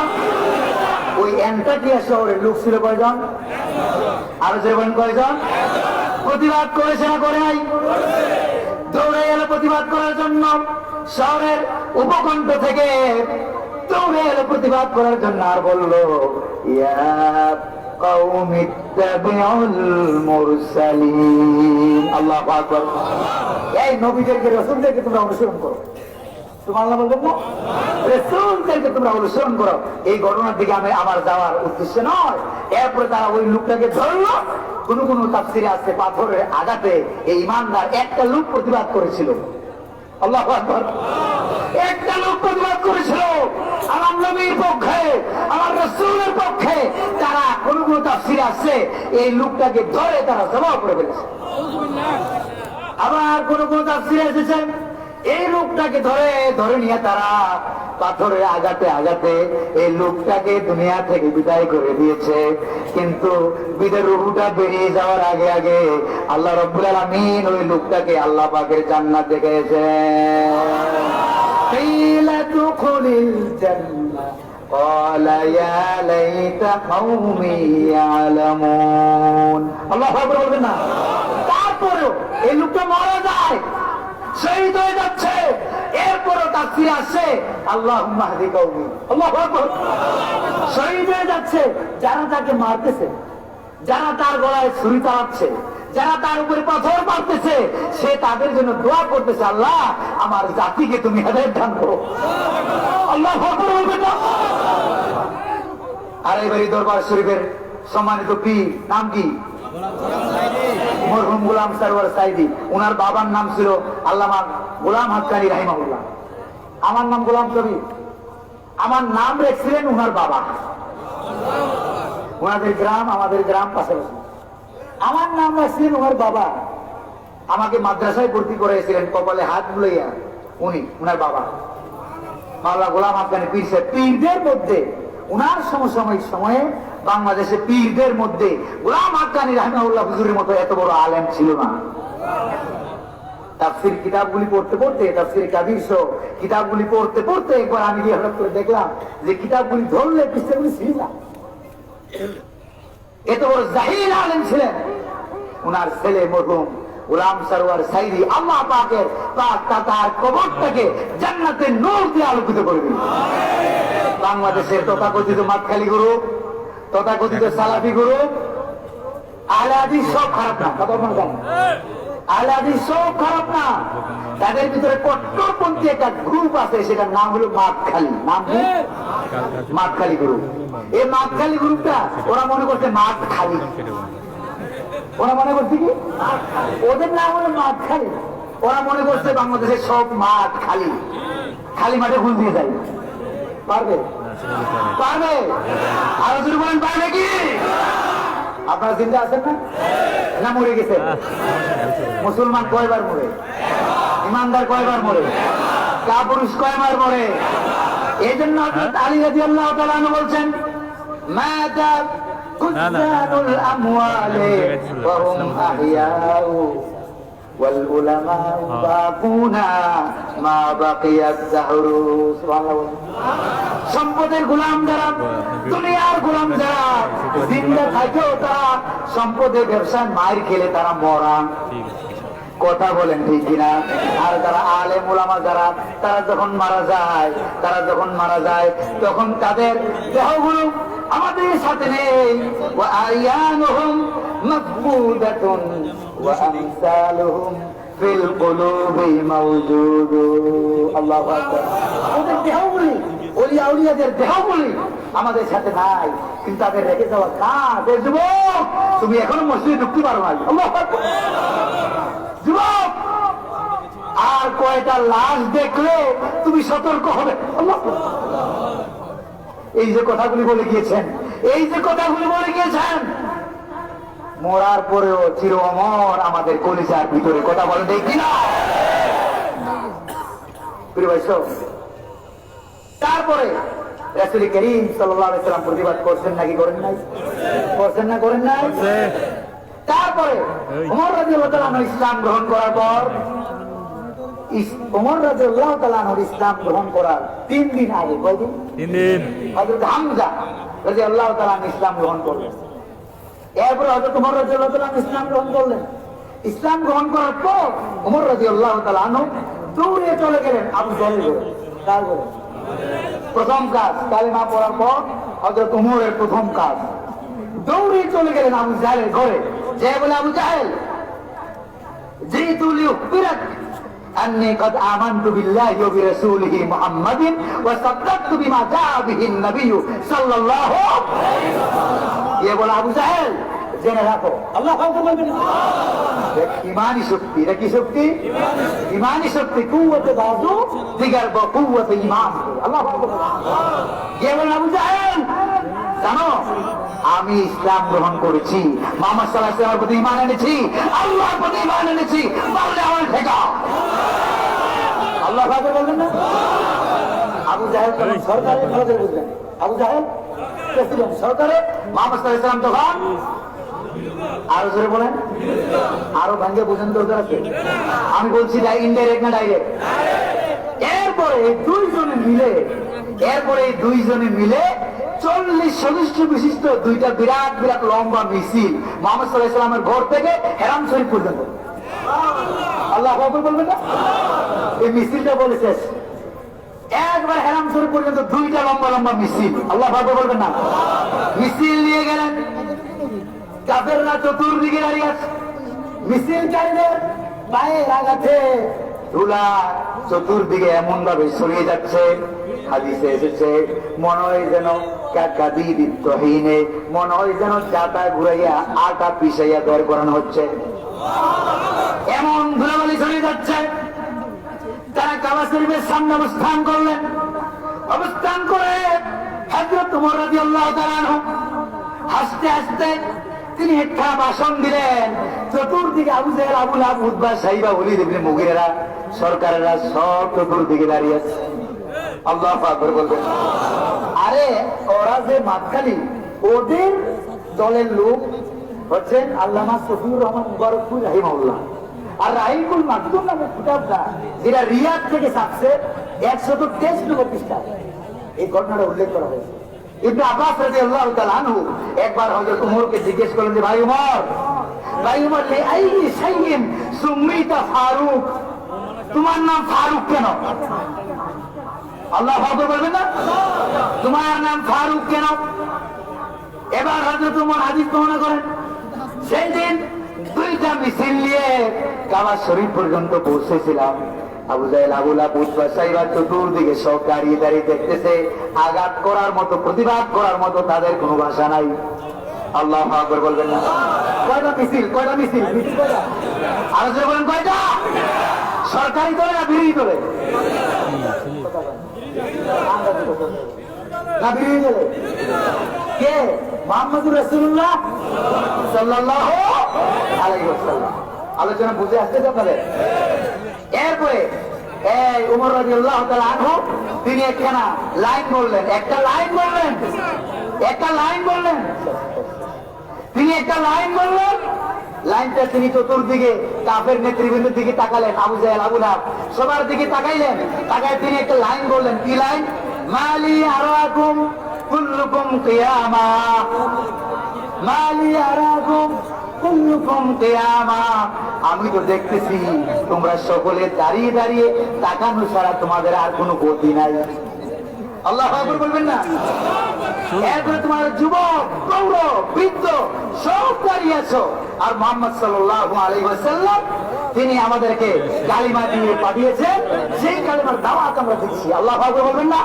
ওই অ্যান্টাকিয়া শহরের লোক ছিল কয়জন? আরো জীবন কয়জন? প্রতিবাদ করেছে না করে নাই? দৌড়ে এলো প্রতিবাদ করার জন্য, শহরের উপকণ্ঠ থেকে দৌড়ে এলো প্রতিবাদ করার জন্য, আর বললো, ইয়া কওমি ইত্তাবিউল মুরসালিন। আল্লাহু আকবার। এই নবীদেরকে, রাসূলদেরকে তোমরা অনুসরণ করো। সুবহানাল্লাহ বলবেন না? রাসূলদেরকে তোমরা অনুসরণ করো। এই ঘটনার দিকে আমার যাওয়ার উদ্দেশ্য নয়। এরপরে তারা ওই লোকটাকে ধরলো। কোন কোন তাফসীরে আছে পাথরের আঘাতে এই ঈমানদার একটা লোক প্রতিবাদ করেছিল। আল্লাহু আকবার। একটা লোক প্রতিবাদ করেছিল আমার নবীর পক্ষে, আমার রাসূলের পক্ষে। তারা কোন কোন তাফসীরে আছে এই লোকটাকে ধরে তারা জবাই করে ফেলেছে। আবার কোন কোন তাফসীরে এসেছে এই লোকটাকে ধরে নিয়ে তারা পাথরে আঘাতে আঘাতে এই লোকটাকে দুনিয়া থেকে বিদায় করে দিয়েছে। কিন্তু বিদের রুহুটা বেরিয়ে যাওয়ার আগে আগে আল্লাহ রাব্বুল আলামিন ওই লোকটাকে আল্লাহ পাকের জান্নাত দেখিয়েছেন। কিলা দুখুলিল জান্নাহ قال يا ليت قومي يعلمون আল্লাহু আকবার বলবেন না? তারপরেও এই লোকটা মারা যায়, শহীদ হয়ে যাচ্ছে, এরপরও তাফসীরে আসে আল্লাহুম্মা হদি কওমি। আল্লাহু আকবার। শহীদ হয়ে যাচ্ছে, যারা তাকে মারতেছে, যারা তার গলায় ছুরি চালাচ্ছে, যারা তার উপরে পাথর মারতেছে, সে তাদের জন্য দোয়া করতেছে, আল্লাহ আমার জাতিকে তুমি হেদায়েত দান করো। আল্লাহু আকবার বলবেন না? আর এবারে দরবার শরীফের সম্মানিত পীর নাম কি? মরহুম গোলাম সরওয়ার সাইদি। ওনার বাবার নাম ছিল আল্লামা গোলাম হাক্কানি রাহিমাহুল্লাহ। আমার নাম গোলাম কবির, আমার নাম রেখেছিলেন ওনার বাবা। ওনাদের গ্রাম আমাদের গ্রাম পাশাপাশি, আমার নাম রাখছিলেন ওনার বাবা। আমাকে মাদ্রাসায় ভর্তি করেছিলেন কপালে হাত বুলাইয়া উনি, ওনার বাবা মাওলানা গোলাম হাক্কানি পীর সাহেব। পীরদের মধ্যে ওনার সমসাময়িক সময়ে বাংলাদেশে পীরদের মধ্যে গোলাম হাক্কানি রাহিমাহুল্লাহ হুজুরের মতো এত বড় আলেম ছিল না। তাফসীর কিতাবগুলি পড়তে পড়তে, তাফসীর কাবীর সহ কিতাবগুলি পড়তে পড়তে একবার আমি গিয়ে হঠাৎ করে দেখলাম যে কিতাবগুলি ধরলে পৃষ্ঠাগুলি ছিল না। এত বড় জাহিল আলেম ছিলেন। ওনার ছেলে মরহুম গোলাম সরওয়ার সাইদি আল্লাহ পাকের পাক তার কবরটাকে জান্নাতের নূর দিয়ে আলোকিত করবে। বাংলাদেশের তথাকথিত মাতখালী গ্রুপ, তথাকথিত সালাফি গ্রুপ, আহলে হাদিস সব খারাপ না, কথা আপনারা জানেন। আহলে হাদিস সব খারাপ না, তাদের ভিতরে কট্টরপন্থী একটা গ্রুপ আছে, সেটার নাম হলো মাতখালী। নাম কি? মাতখালী গ্রুপ। এই মাতখালী গ্রুপটা ওরা মনে করছে মাঠ খালি, ওরা মনে করছে কি ওদের নাম হলো মাতখালী। ওরা মনে করছে বাংলাদেশের সব মাঠ খালি, খালি মাঠে ফুল দিয়ে যায়। পারবে? পারবে? আরো যদি বলেন পারবে কি? আপনারা চিন্তা আছেন না? না মরে গেছে? মুসলমান কয়বার মরে? ইমানদার কয়বার মরে? কাপুরুষ কয়বার মরে? এই জন্য হযরত আলী রাদিয়াল্লাহু তাআলা আনহু বলছেন, মাতা কুজ্জানুল আমওয়ালি ওয়া হুম আহইয়াউ ওয়াল উলামা বাকুনা মা বাকিয়াত যাহরু। সুবহানাল্লাহ। সম্পদের গোলাম যারা, দুনিয়ার গোলাম যারা, জিন্দা থাকেও তারা সম্পদের ব্যবসায় মার খেলে তারা মরা। কথা বলেন ঠিক কিনা? আর যারা আলেম ওলামা যারা, তারা যখন মারা যায়, তখন তাদের দেহগুলো আমাদের সাথে নেই। ওয়া আয়ানুহুম মাকবুদাতুন ওয়া আমসালুহুম ফিল কুলুবি মাওজুদু। আল্লাহু আকবার। ওদের দেহগুলি, ওলি আউলিয়াদের দেহগুলি আমাদের সাথে নাই, কিন্তু তাদের রেখে যাওয়া কাজ। যুবক, তুমি এখনো মসজিদে ঢুকতে পারো না। আল্লাহু আকবার। যুবক, আর কয়টা লাশ দেখলে তুমি সতর্ক হবে। এই যে কথাগুলি বলে গিয়েছেন, মরার পরেও চির অমর আমাদের কলিজার ভিতরে। কথা বলেন ঠিক কিনা? প্রিয় ভাই, তারপরে রাসূল করিম সাল্লাল্লাহু আলাইহি ওয়াসাল্লাম প্রতিবাদ করছেন নাকি করেন নাই? করছেন না করেন নাই? তারপরে ওমর রাদিয়াল্লাহু তাআলা আনহু ইসলাম গ্রহণ করার পর, ওমর রাদিয়াল্লাহু তাআলা আনহু ইসলাম গ্রহণ করার 3 দিন আগে, কয়দিন? 3 দিন, হযরত হামজা রাদিয়াল্লাহু তাআলা আনহু ইসলাম গ্রহণ করলেন। এরপর হযরত ওমর রাদিয়াল্লাহু তাআলা আনহু ইসলাম গ্রহণ করলেন। ইসলাম গ্রহণ করার পর ওমর রাদিয়াল্লাহু তাআলা আনহু দৌড়ে চলে গেলেন আবু জাহেলের ঘরে। কার ঘরে? প্রথম কাজ, কালিমা পড়ার পর হযরত ওমরের প্রথম কাজ, দৌড়ে চলে গেলেন আবু জাহেলের ঘরে। যে বলে, আবু জাহেল, জিতু লিউখবিরাক আন্নী কদ আমানতু বিল্লাহি ওয়া বিরাসূলিহি মুহাম্মাদিন ওয়া সাদ্দাকতু বিমা জাআ বিহি নবিয়্যু সাল্লাল্লাহু আলাইহি ওয়াসাল্লাম। এ বলে, আবু জাহেল, জেনে রাখো, আল্লাহ কাউকে বলবেন না। ইমানি শক্তি, এটা কি শক্তি? ইমানি শক্তি। কুওয়াতে বাজু দিগার বা কুওয়াতে ঈমান। আল্লাহ কাউকে বলবেন না। এ বলে, আবু জাহেল, জানো আমি ইসলাম গ্রহণ করেছি, মুহাম্মদ সাল্লাল্লাহু আলাইহি ওয়াসাল্লামের প্রতি ঈমান এনেছি, আল্লাহর প্রতি ঈমান এনেছি, বললে আমার ঠেকা। আল্লাহ কাউকে বলবেন না। আবু জাহেল তখন সরকারে ভালো বুঝলেন, আবু জাহেল প্রেসিডেন্ট সরকারে, মোহাম্মদ সাল্লাল্লাহু আলাইহি ওয়াসাল্লাম তখন আরো জোরে বলেন, আরো ভাঙ্গে বুঝেন দরকার আছে। আমি বলছি ইনডাইরেক্ট না ডাইরেক্ট। এরপরে এই দুইজনে মিলে 40 সদস্য বিশিষ্ট দুইটা বিরাট বিরাট লম্বা মিছিল মোহাম্মদ সাল্লাল্লাহু আলাইহি ওয়াসাল্লামের ঘর থেকে হেরাম শরীফ পর্যন্ত, আল্লাহু আকবার বলবেন না? এই মিছিলটা বলে শেষ, একবার হেরাম শরীফ পর্যন্ত দুইটা লম্বা লম্বা মিছিল, আল্লাহু আকবার বলবেন না? মিছিল নিয়ে গেলেন, কাফেররা চতুর্দিকে দাঁড়িয়ে আছে, মিছিলকারীদের পায়ের আঘাতে ধুলা চতুর্দিকে এমন ভাবে ছড়িয়ে যাচ্ছে, হাদিসে এসেছে মনে হয় যেন কাকাদি দিত্তহীনে, মনে হয় যেন চাটা ঘুরাইয়া আটা পিছাইয়া বের করানো হচ্ছে, এমন ধুলাবালি ছড়িয়ে যাচ্ছে। তারা কাবা শরীফের সামনে অবস্থান করলেন, অবস্থান করে হযরত ওমর রাদিয়াল্লাহু তাআলা আনহু হাসতে হাসতে তিনি একটা ভাষণ দিলেন। চতুর্দিকে আবু জাহেল, আবু লাহাব, উতবা, সাইবা, ওলীদ ইবনে মুগীরা সরকারেরা সব চতুর্দিকে দাঁড়িয়ে আছে। আল্লাহু আকবার বলবেন। আরে ওরা যে মাতখালি, ওদের দলের লোক হচ্ছেন আল্লামা শফিউর রহমান মুবারকপুর রাহিমাহুল্লাহ, আর রাহিকুল মাকতুম নামে কিতাবটা যেটা রিয়াদ থেকে ছাপছে 123 পৃষ্ঠা, এই ঘটনাটা উল্লেখ করা হয়েছে। ইবনে আব্বাস রাদিয়াল্লাহু তাআলা আনহু একবার হযরত ওমরকে জিজ্ঞেস করলেন যে ভাই ওমর লে আইনি শাইইন সুম্মিতা ফারুক, তোমার নাম ফারুক কেন? আল্লাহু আকবার বলবেন না? তোমার নাম ফারুক কেন? এবার হযরত ওমর হাদিস বর্ণনা করেন, সেই দিন দুইটা মিছিল নিয়ে কাবা শরীফ পর্যন্ত পৌঁছেছিলাম। আবু জাহেল, আবু লাহাব, উতবা, সাইবা চতুর্দিকে সব দাঁড়িয়ে দাঁড়িয়ে দেখতেছে, আঘাত করার মতো, প্রতিবাদ করার মতো তাদের কোনো ভাষা নাই। আল্লাহু আকবার বলবেন না? কয়টা মিছিল, কয়টা মিছিল, মিছিল কয়টা? আলোচনা বলেন কয়টা? সরকারি দলে না বিরোধী দলে? না বিরোধী দলে? কে? মুহাম্মদুর রাসূলুল্লাহ সাল্লাল্লাহু আলাইহি ওয়াসাল্লাম। আলোচনা বুঝে আসছে তো আপনাদের? এরপরে এই ওমর রাদিয়াল্লাহু তাআলা আনহু তিনি একটা লাইন বললেন, লাইনটা তিনি চতুর্দিকে কাফের নেতৃবৃন্দের দিকে তাকালেন, আবু জাহেল, আবু লাহাব সবার দিকে তাকাইলেন, তাকায় তিনি একটা লাইন বললেন। কি লাইন? মালি আরাকুম কুল্লুকুম কিয়ামা, মালি আরাকুম কুল্লুকুম কিয়ামা, আমি তো দেখতেছি তোমরা সকলে দাঁড়িয়ে দাঁড়িয়ে তাকানো ছাড়া তোমাদের আর কোনো গতি নাই। আল্লাহু আকবার বলবেন না? এরপরে তোমার যুবক, প্রৌঢ়, বৃদ্ধ সব দাঁড়িয়ে আছো, আর মুহাম্মদ সাল্লাল্লাহু আলাইহি ওয়াসাল্লাম তিনি আমাদেরকে কালিমা দিয়ে পাঠিয়েছেন, সেই কালিমার দাওয়াত আমরা দিচ্ছি। আল্লাহু আকবার বলবেন না?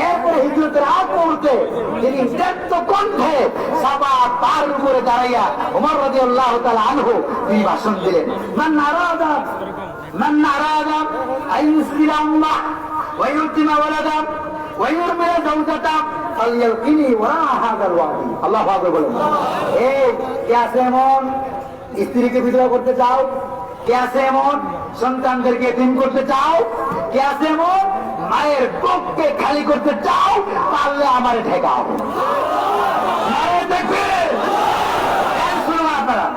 এরপরে হিজরতের আগ মুহূর্তে তিনি দীপ্ত কণ্ঠে সাফা পাহাড়ের উপরে দাঁড়াইয়া ওমর রাদিয়াল্লাহু তাআলা আনহু তিনি ভাষণ দিলেন। মান আরাদা আইয়ুসলিমা ওয়া ইউতিমা ওয়ালাদা ওয়া ইউরমিয়া যাওজাতা ফালইয়ালকিনি ওয়া হাযাল ওয়াদি। আল্লাহু আকবার বলেন। এই কে আছে এমন স্ত্রীকে বিধবা করতে চাও? কে আছে এমন সন্তানদেরকে এতিম করতে চাও? কে আছে এমন মায়ের বুককে খালি করতে চাও? পারলে আমারে ঠেকাও। মায়ের দেখবে শুনুন আপনারা,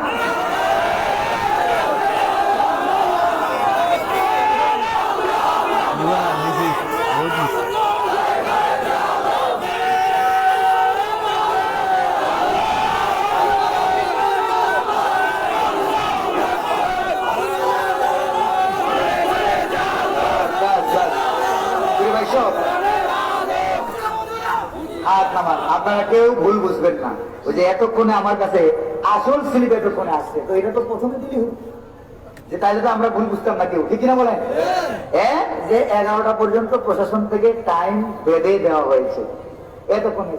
আপনারা কেউ ভুল বুঝবেন না। ওই যে এতক্ষণে আমার কাছে আসল স্লিপ এতক্ষণে আসছে, তো এটা তো প্রথমে দিলি যে তাইলে তো আমরা ভুল বুঝতাম না কেউ, ঠিক কিনা বলেন? যে 11টা পর্যন্ত প্রশাসন থেকে টাইম বেঁধে দেওয়া হয়েছে, এতক্ষণে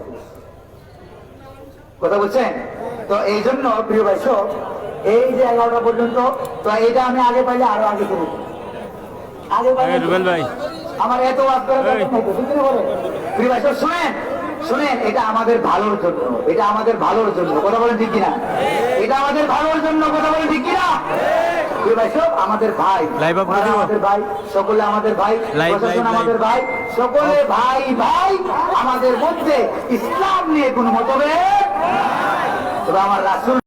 কথা বলছেন। তো এই জন্য প্রিয় ভাই সব, এই যে 11টা পর্যন্ত, তো এটা আমি আগে পাইলে আরো আগে করি, আগে পাইলে আমার এত ওয়াজ করার দরকার নাই তো, ঠিক কিনা বলেন? প্রিয় ভাই সব শুনেন, এটা আমাদের ভালোর জন্য, এটা আমাদের ভালোর জন্য, কথা বলেন ঠিক কিনা? এটা আমাদের ভালোর জন্য, কথা বলেন ঠিক কিনা? প্রিয় ভাই সব আমাদের ভাই, Live up ওনারা করে দিব। আমাদের ভাই, সকলে আমাদের ভাই, Live, প্রশাসন live, আমাদের live. ভাই, সকলে ভাই ভাই। আমাদের মধ্যে ইসলাম নিয়ে কোনো মতভেদ, তবে আমার রাসূল